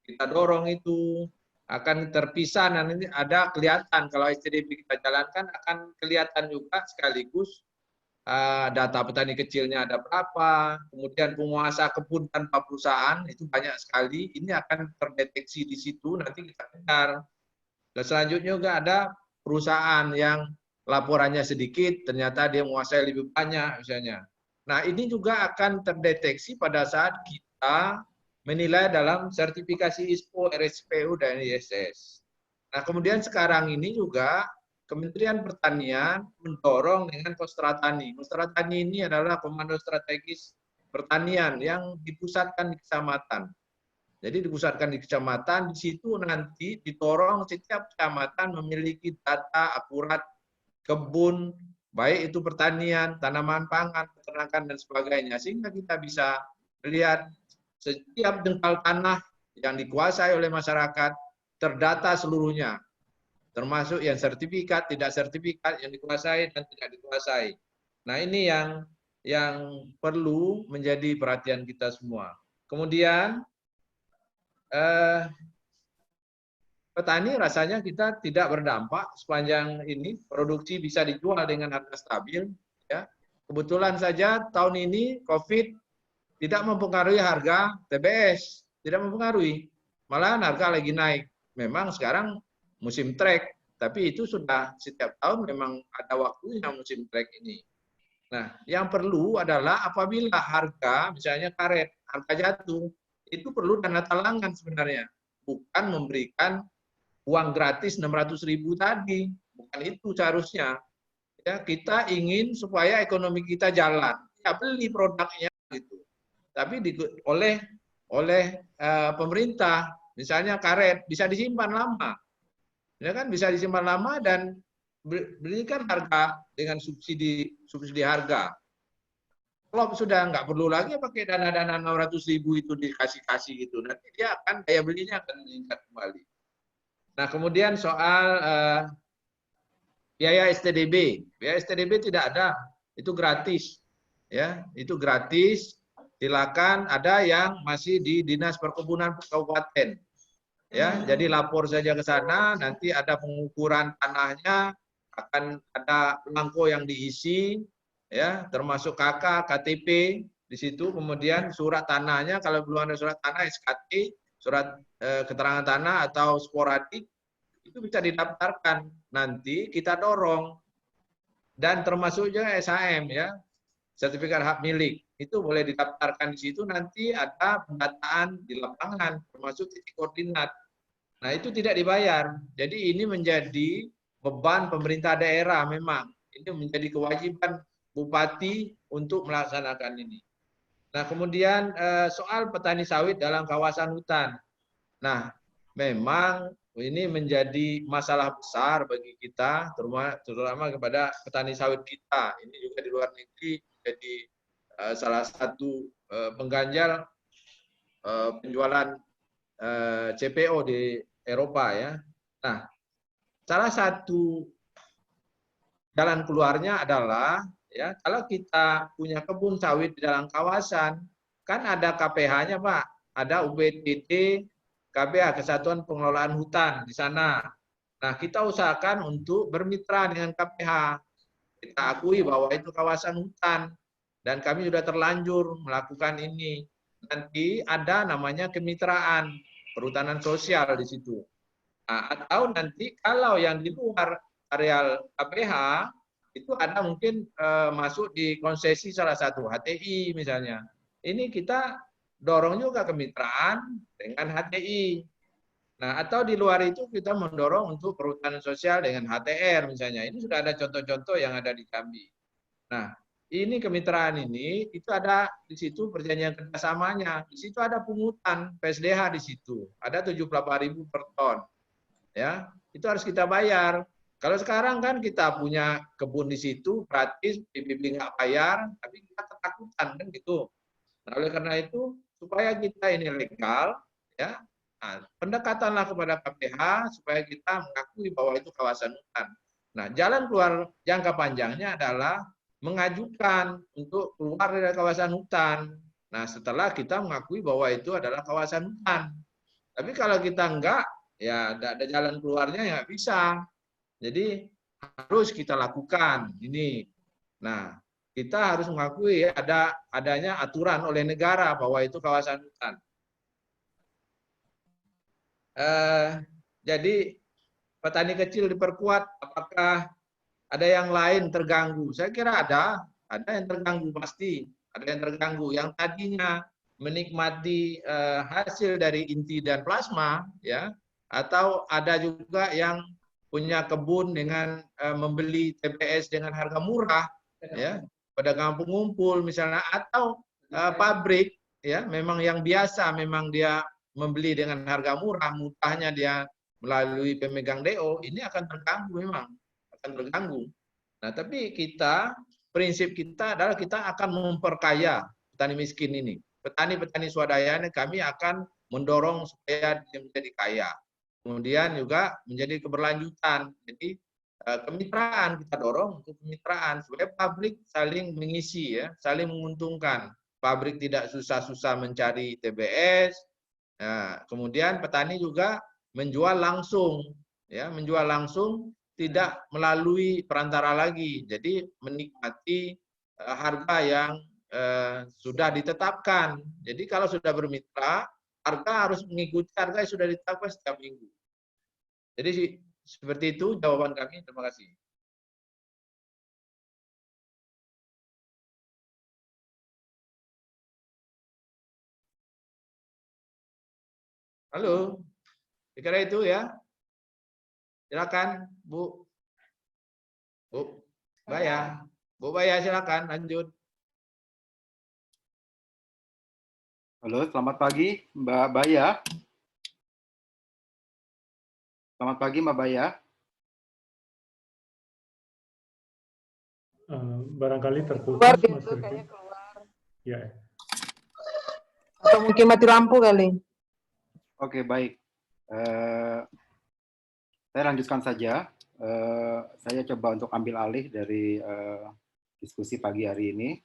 kita dorong itu. Akan terpisah, nanti ada kelihatan kalau STDB kita jalankan akan kelihatan juga sekaligus data petani kecilnya ada berapa, kemudian penguasa kebun tanpa perusahaan itu banyak sekali, ini akan terdeteksi di situ, nanti kita kejar. Dan selanjutnya juga ada perusahaan yang laporannya sedikit, ternyata dia menguasai lebih banyak misalnya. Nah ini juga akan terdeteksi pada saat kita menilai dalam sertifikasi ISPO, RSPU, dan ISS. Nah, kemudian sekarang ini juga Kementerian Pertanian mendorong dengan Kostrad Tani. Kostrad Tani ini adalah komando strategis pertanian yang dipusatkan di kecamatan. Jadi dipusatkan di kecamatan, di situ nanti didorong setiap kecamatan memiliki data akurat kebun, baik itu pertanian, tanaman pangan, peternakan, dan sebagainya. Sehingga kita bisa melihat setiap jengkal tanah yang dikuasai oleh masyarakat, terdata seluruhnya. Termasuk yang sertifikat, tidak sertifikat, yang dikuasai dan tidak dikuasai. Nah ini yang perlu menjadi perhatian kita semua. Kemudian, petani rasanya kita tidak berdampak sepanjang ini produksi bisa dijual dengan harga stabil. Ya. Kebetulan saja tahun ini COVID tidak mempengaruhi harga TBS, tidak mempengaruhi. Malahan harga lagi naik. Memang sekarang musim trek, tapi itu sudah setiap tahun memang ada waktunya musim trek ini. Nah, yang perlu adalah apabila harga, misalnya karet, harga jatuh, itu perlu dana talangan sebenarnya, bukan memberikan uang gratis 600.000 tadi, bukan itu seharusnya. Ya, kita ingin supaya ekonomi kita jalan, ya beli produknya gitu. Tapi oleh pemerintah, misalnya karet bisa disimpan lama, ya kan bisa disimpan lama dan berikan harga dengan subsidi harga. Kalau sudah nggak perlu lagi pakai dana-dana 600.000 itu dikasih gitu, nanti dia akan daya belinya akan meningkat kembali. Nah kemudian soal biaya STDB, biaya STDB tidak ada, itu gratis, ya itu gratis. Silakan, ada yang masih di Dinas Perkebunan Kabupaten, ya jadi lapor saja ke sana, nanti ada pengukuran tanahnya, akan ada belangko yang diisi, ya termasuk KK, KTP di situ, kemudian surat tanahnya kalau belum ada surat tanah SKT, surat keterangan tanah atau sporadik itu bisa didaftarkan, nanti kita dorong, dan termasuk juga SHM ya, sertifikat hak milik itu boleh didaftarkan di situ, nanti ada pendataan di lapangan termasuk titik koordinat. Nah itu tidak dibayar, jadi ini menjadi beban pemerintah daerah memang, ini menjadi kewajiban bupati untuk melaksanakan ini. Nah kemudian soal petani sawit dalam kawasan hutan, nah memang ini menjadi masalah besar bagi kita, terutama kepada petani sawit kita. Ini juga di luar negeri jadi salah satu pengganjal penjualan CPO di Eropa ya. Nah, salah satu jalan keluarnya adalah ya kalau kita punya kebun sawit di dalam kawasan, kan ada KPH-nya Pak, ada UPTT, KPH Kesatuan Pengelolaan Hutan di sana. Nah, kita usahakan untuk bermitra dengan KPH. Kita akui bahwa itu kawasan hutan dan kami sudah terlanjur melakukan ini. Nanti ada namanya kemitraan perhutanan sosial di situ. Nah, atau nanti kalau yang di luar areal KPH itu ada mungkin masuk di konsesi salah satu HTI misalnya. Ini kita dorong juga kemitraan dengan HTI. Nah, atau di luar itu kita mendorong untuk perhutanan sosial dengan HTR misalnya. Ini sudah ada contoh-contoh yang ada di Jambi. Nah, ini kemitraan ini itu ada di situ perjanjian kerjasamanya. Di situ ada pungutan PSDH di situ. Ada 78.000 per ton. Ya, itu harus kita bayar. Kalau sekarang kan kita punya kebun di situ gratis, PBB nggak bayar, tapi kita ketakutan kan gitu. Nah, oleh karena itu supaya kita ini legal, ya, nah, pendekatanlah kepada KPH supaya kita mengakui bahwa itu kawasan hutan. Nah, jalan keluar jangka panjangnya adalah mengajukan untuk keluar dari kawasan hutan. Nah, setelah kita mengakui bahwa itu adalah kawasan hutan. Tapi kalau kita enggak, ya tidak ada jalan keluarnya, ya bisa. Jadi harus kita lakukan ini. Nah, kita harus mengakui ya, adanya aturan oleh negara bahwa itu kawasan hutan. Jadi petani kecil diperkuat, apakah ada yang lain terganggu? Saya kira ada yang terganggu pasti, ada yang terganggu. Yang tadinya menikmati hasil dari inti dan plasma, ya, atau ada juga yang punya kebun dengan membeli TBS dengan harga murah, ya, pedagang pengumpul misalnya, atau pabrik, ya, memang yang biasa, memang dia membeli dengan harga murah, mudahnya dia melalui pemegang DO, ini akan terganggu memang, akan terganggu. Nah, tapi prinsip kita adalah kita akan memperkaya petani miskin ini. Petani-petani swadaya ini kami akan mendorong supaya dia menjadi kaya. Kemudian juga menjadi keberlanjutan. Jadi kemitraan kita dorong untuk kemitraan supaya pabrik saling mengisi ya, saling menguntungkan. Pabrik tidak susah-susah mencari TBS. Nah, kemudian petani juga menjual langsung, ya, menjual langsung tidak melalui perantara lagi. Jadi menikmati harga yang sudah ditetapkan. Jadi kalau sudah bermitra, harga harus mengikuti harga yang sudah ditetapkan setiap minggu. Jadi seperti itu jawaban kami. Terima kasih. Halo, kira itu ya. Silakan, Bu. Bu Baya. Bu Baya, silakan lanjut. Halo, selamat pagi Mbak Baya. Selamat pagi Mbak Baya. Barangkali terputus, Mas Riki. Ya. Atau mungkin mati lampu kali. Oke, baik. Saya lanjutkan saja. Saya coba untuk ambil alih dari diskusi pagi hari ini.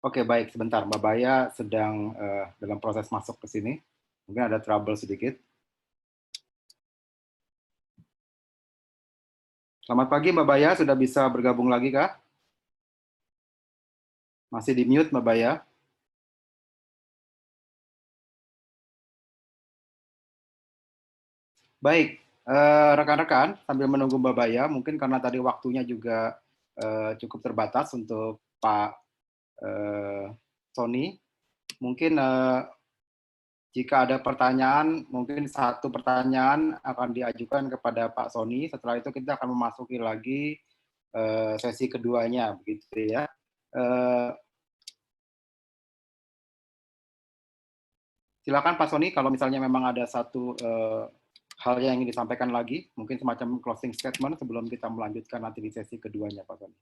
Oke, baik. Sebentar, Mbak Baya sedang dalam proses masuk ke sini. Mungkin ada trouble sedikit. Selamat pagi Mbak Baya, sudah bisa bergabung lagi kah? Masih di mute Mbak Baya? Baik, rekan-rekan, sambil menunggu Mbak Baya, mungkin karena tadi waktunya juga cukup terbatas untuk Pak Sony, mungkin jika ada pertanyaan, mungkin satu pertanyaan akan diajukan kepada Pak Sony. Setelah itu kita akan memasuki lagi sesi keduanya, begitu ya. Silakan Pak Sony, kalau misalnya memang ada satu hal yang ingin disampaikan lagi, mungkin semacam closing statement sebelum kita melanjutkan nanti di sesi keduanya, Pak Sony.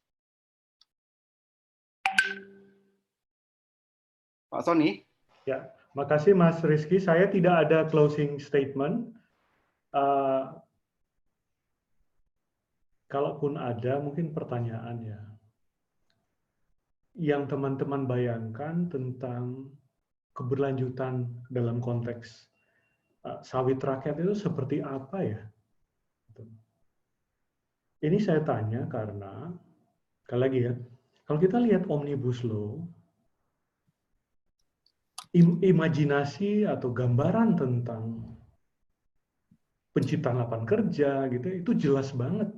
Pak Sony. Ya. Makasih Mas Rizky, saya tidak ada closing statement. Kalaupun ada, mungkin pertanyaan ya. Yang teman-teman bayangkan tentang keberlanjutan dalam konteks sawit rakyat itu seperti apa ya? Ini saya tanya karena, sekali lagi ya, kalau kita lihat Omnibus Law, imajinasi atau gambaran tentang penciptaan lapangan kerja gitu itu jelas banget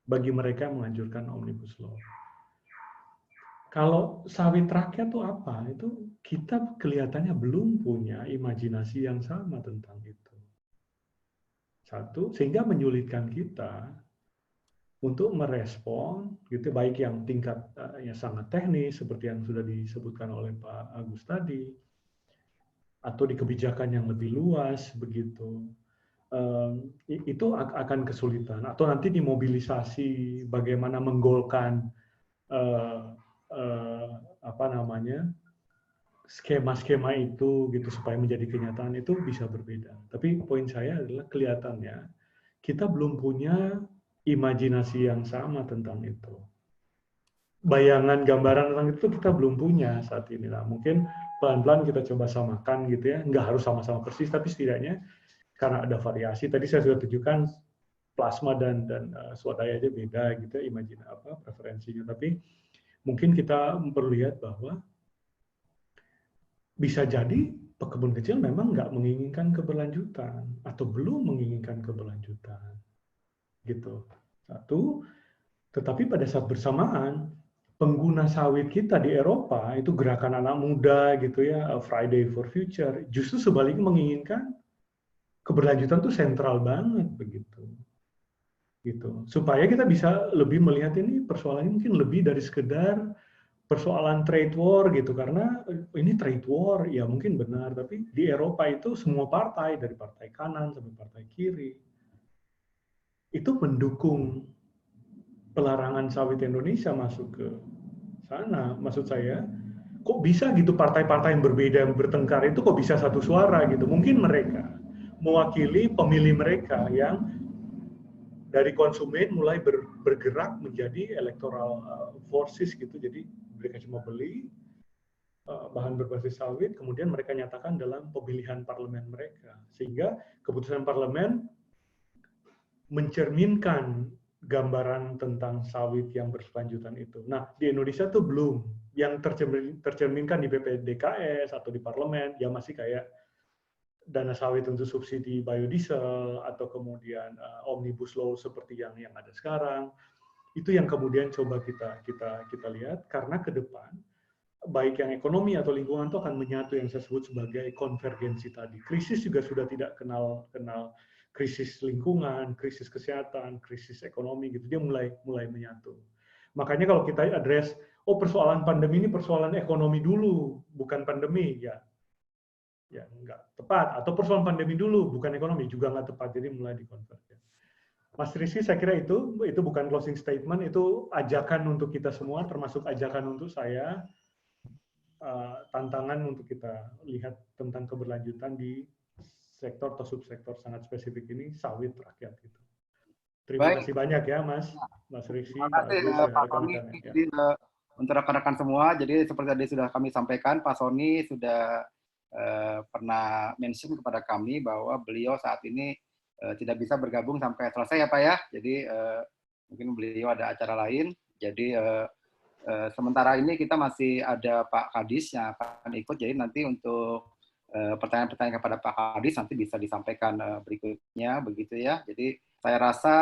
bagi mereka yang menganjurkan Omnibus Law. Kalau sawit rakyat itu apa? Itu kita kelihatannya belum punya imajinasi yang sama tentang itu. Satu, sehingga menyulitkan kita untuk merespon gitu, baik yang tingkat yang sangat teknis seperti yang sudah disebutkan oleh Pak Agus tadi, atau di kebijakan yang lebih luas begitu, itu akan kesulitan. Atau nanti dimobilisasi bagaimana menggolkan skema-skema itu gitu supaya menjadi kenyataan itu bisa berbeda. Tapi poin saya adalah kelihatannya kita belum punya imajinasi yang sama tentang itu. Bayangan gambaran tentang itu kita belum punya saat ini. Nah, mungkin pelan-pelan kita coba samakan gitu ya, nggak harus sama-sama persis, tapi setidaknya karena ada variasi. Tadi saya sudah tunjukkan plasma dan swadaya aja beda gitu, preferensinya. Tapi mungkin kita perlu lihat bahwa bisa jadi pekebun kecil memang nggak menginginkan keberlanjutan atau belum menginginkan keberlanjutan, gitu. Satu, tetapi pada saat bersamaan pengguna sawit kita di Eropa itu gerakan anak muda gitu ya, Friday for Future, justru sebaliknya menginginkan keberlanjutan itu sentral banget begitu. Gitu. Supaya kita bisa lebih melihat ini persoalannya mungkin lebih dari sekedar persoalan trade war gitu, karena ini trade war ya mungkin benar, tapi di Eropa itu semua partai dari partai kanan sampai partai kiri itu mendukung pelarangan sawit Indonesia masuk ke sana. Maksud saya, kok bisa gitu partai-partai yang berbeda yang bertengkar itu kok bisa satu suara gitu? Mungkin mereka mewakili pemilih mereka yang dari konsumen mulai bergerak menjadi electoral forces gitu. Jadi mereka cuma beli bahan berbasis sawit, kemudian mereka nyatakan dalam pemilihan parlemen mereka. Sehingga keputusan parlemen mencerminkan gambaran tentang sawit yang berkelanjutan itu. Nah, di Indonesia tuh belum. Yang tercerminkan di BPDKS atau di parlemen, ya masih kayak dana sawit untuk subsidi biodiesel, atau kemudian omnibus law seperti yang ada sekarang. Itu yang kemudian coba kita lihat, karena ke depan, baik yang ekonomi atau lingkungan itu akan menyatu yang saya sebut sebagai konvergensi tadi. Krisis juga sudah tidak kenal krisis lingkungan, krisis kesehatan, krisis ekonomi gitu. Dia mulai menyatu. Makanya kalau kita address, oh persoalan pandemi ini persoalan ekonomi dulu, bukan pandemi, ya nggak tepat. Atau persoalan pandemi dulu, bukan ekonomi, juga nggak tepat. Jadi mulai dikonvergen. Mas Rizky, saya kira itu bukan closing statement, itu ajakan untuk kita semua, termasuk ajakan untuk saya, tantangan untuk kita lihat tentang keberlanjutan di sektor atau subsektor sangat spesifik ini, sawit rakyat gitu. Terima kasih banyak ya Mas Rizky. Terima kasih Pak Sony. Jadi untuk rekan-rekan semua, jadi seperti tadi sudah kami sampaikan, Pak Sony sudah pernah mention kepada kami bahwa beliau saat ini tidak bisa bergabung sampai selesai ya Pak ya. Jadi mungkin beliau ada acara lain. Jadi sementara ini kita masih ada Pak Kadis yang akan ikut. Jadi nanti untuk pertanyaan-pertanyaan kepada Pak Kadis nanti bisa disampaikan berikutnya, begitu ya. Jadi saya rasa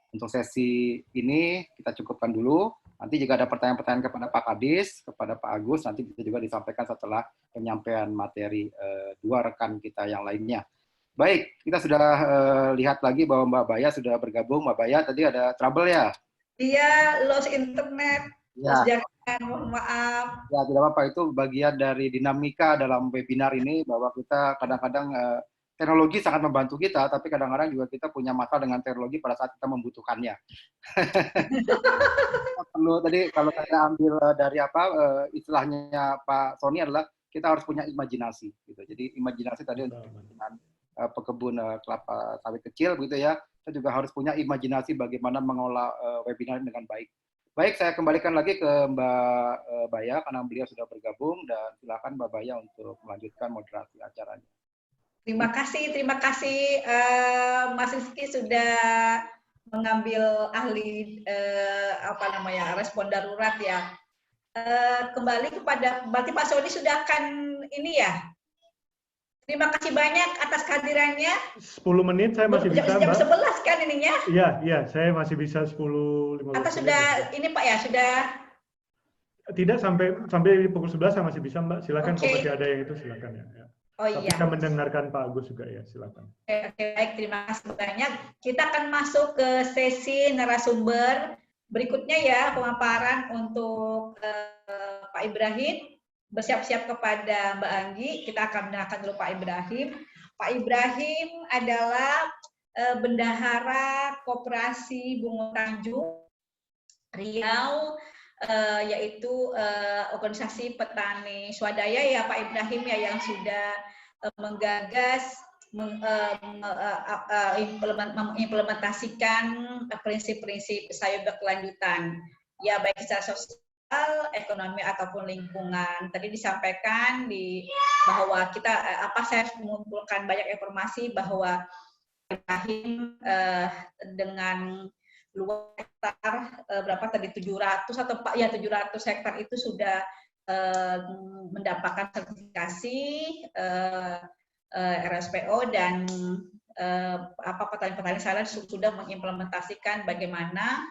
untuk sesi ini kita cukupkan dulu. Nanti jika ada pertanyaan-pertanyaan kepada Pak Kadis, kepada Pak Agus, nanti bisa juga disampaikan setelah penyampaian materi dua rekan kita yang lainnya. Baik, kita sudah lihat lagi bahwa Mbak Baya sudah bergabung. Mbak Baya, tadi ada trouble ya? Iya, lost internet. Ya. Mohon maaf. Ya, tidak apa-apa, itu bagian dari dinamika dalam webinar ini, bahwa kita kadang-kadang teknologi sangat membantu kita, tapi kadang-kadang juga kita punya masalah dengan teknologi pada saat kita membutuhkannya. Perlu tadi kalau saya ambil dari istilahnya Pak Sony adalah kita harus punya imajinasi gitu. Jadi imajinasi tadi untuk dengan pekebun kelapa sawit kecil begitu ya. Kita juga harus punya imajinasi bagaimana mengolah webinar dengan baik. Baik, saya kembalikan lagi ke Mbak Baya karena beliau sudah bergabung, dan silakan Mbak Baya untuk melanjutkan moderasi acaranya. Terima kasih Mas Rizky sudah mengambil ahli respon darurat ya. Kembali kepada berarti Pak Sony sudah akan ini ya. Terima kasih banyak atas kehadirannya. 10 menit saya masih bisa, Jam 11 kan ininya? Iya, saya masih bisa 10-15 menit. Atau sudah ini Pak ya, sudah? Tidak, sampai pukul 11 saya masih bisa Mbak. Silakan kalau masih ada yang itu silakan ya. Oh iya. Kita mendengarkan Pak Agus juga ya, silakan. Oke, baik, terima kasih banyak. Kita akan masuk ke sesi narasumber berikutnya ya, pemaparan untuk Pak Ibrahim. Bersiap-siap kepada Mbak Anggi, kita akan mendengarkan dulu Pak Ibrahim. Pak Ibrahim adalah Bendahara Koperasi Bungo Tanjung Riau, yaitu organisasi petani swadaya ya Pak Ibrahim ya, yang sudah menggagas mengimplementasikan prinsip-prinsip sayur berkelanjutan ya, baik secara sosial, ekonomi ataupun lingkungan. Tadi disampaikan bahwa kita saya mengumpulkan banyak informasi bahwa Ibrahim dengan luas hektar berapa tadi 700 atau Pak ya 700 hektar itu sudah mendapatkan sertifikasi RSPO, dan petani-petani saya sudah mengimplementasikan bagaimana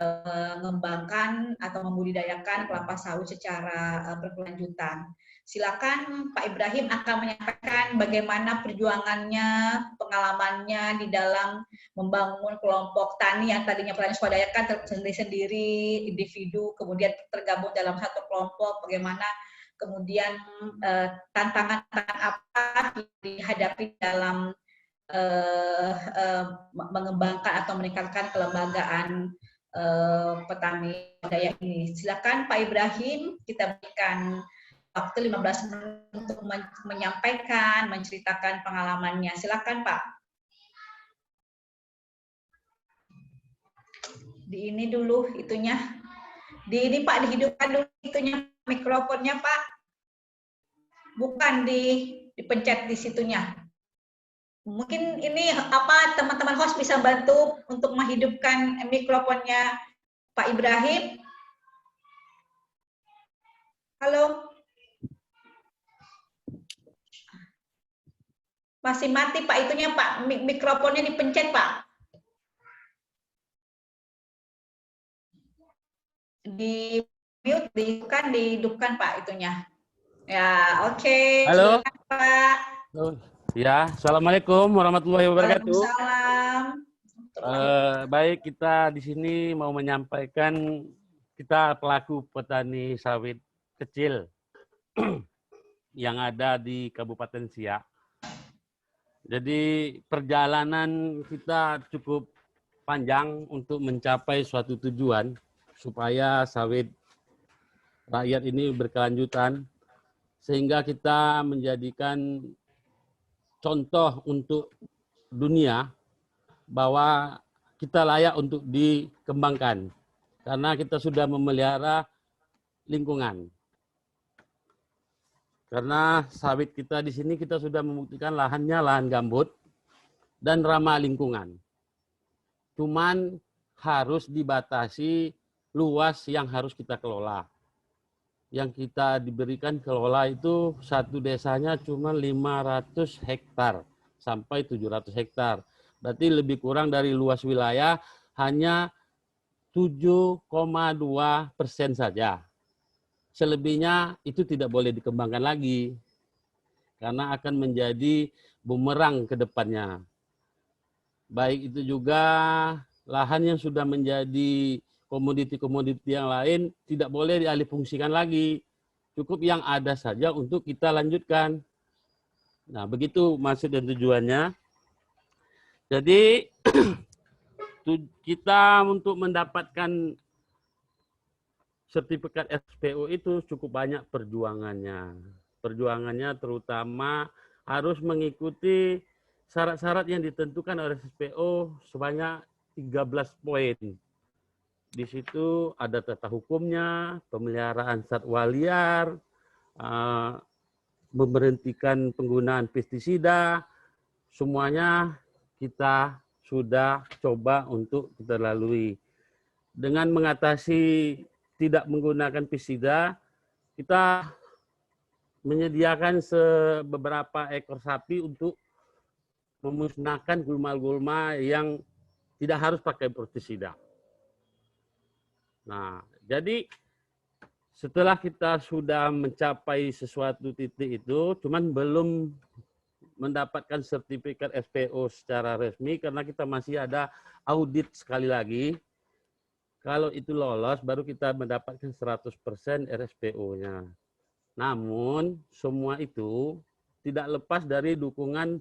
mengembangkan atau membudidayakan kelapa sawit secara berkelanjutan. Silakan Pak Ibrahim akan menyampaikan bagaimana perjuangannya, pengalamannya di dalam membangun kelompok tani yang tadinya petani swadaya kan sendiri-sendiri, individu, kemudian tergabung dalam satu kelompok, bagaimana kemudian tantangan apa dihadapi dalam mengembangkan atau meningkatkan kelembagaan petani swadaya ini. Silakan Pak Ibrahim, kita berikan waktu 15 menit untuk menyampaikan, menceritakan pengalamannya. Silakan Pak. Di ini dulu itunya. Di ini Pak, dihidupkan dulu itunya, mikrofonnya Pak. Bukan dipencet di situnya. Mungkin ini apa teman-teman host bisa bantu untuk menghidupkan mikrofonnya Pak Ibrahim. Halo. Masih mati Pak itunya Pak, mikrofonnya dipencet Pak. Di mute, dihidupkan Pak itunya. Ya, oke. Halo. Silakan, Pak. Ya, Assalamualaikum warahmatullahi wabarakatuh. Waalaikumsalam. Baik, kita di sini mau menyampaikan kita pelaku petani sawit kecil yang ada di Kabupaten Siak. Jadi perjalanan kita cukup panjang untuk mencapai suatu tujuan supaya sawit rakyat ini berkelanjutan sehingga kita menjadikan contoh untuk dunia bahwa kita layak untuk dikembangkan karena kita sudah memelihara lingkungan. Karena sawit kita di sini kita sudah membuktikan lahannya lahan gambut dan ramah lingkungan. Cuman harus dibatasi luas yang harus kita kelola. Yang kita diberikan kelola itu satu desanya cuma 500 hektar sampai 700 hektar. Berarti lebih kurang dari luas wilayah hanya 7,2% saja. Selebihnya itu tidak boleh dikembangkan lagi karena akan menjadi bumerang ke depannya. Baik itu juga lahan yang sudah menjadi komoditi-komoditi yang lain tidak boleh dialihfungsikan lagi. Cukup yang ada saja untuk kita lanjutkan. Nah, begitu maksud dan tujuannya. Jadi kita untuk mendapatkan sertifikat SPO itu cukup banyak perjuangannya. Perjuangannya terutama harus mengikuti syarat-syarat yang ditentukan oleh SPO sebanyak 13 poin. Di situ ada tata hukumnya, pemeliharaan satwa liar, memberhentikan penggunaan pestisida, semuanya kita sudah coba untuk kita lalui. Dengan mengatasi tidak menggunakan pestisida, kita menyediakan beberapa ekor sapi untuk memusnahkan gulma-gulma yang tidak harus pakai pestisida. Nah, jadi setelah kita sudah mencapai sesuatu titik itu, cuman belum mendapatkan sertifikat SPO secara resmi karena kita masih ada audit sekali lagi. Kalau itu lolos, baru kita mendapatkan 100% RSPO-nya. Namun, semua itu tidak lepas dari dukungan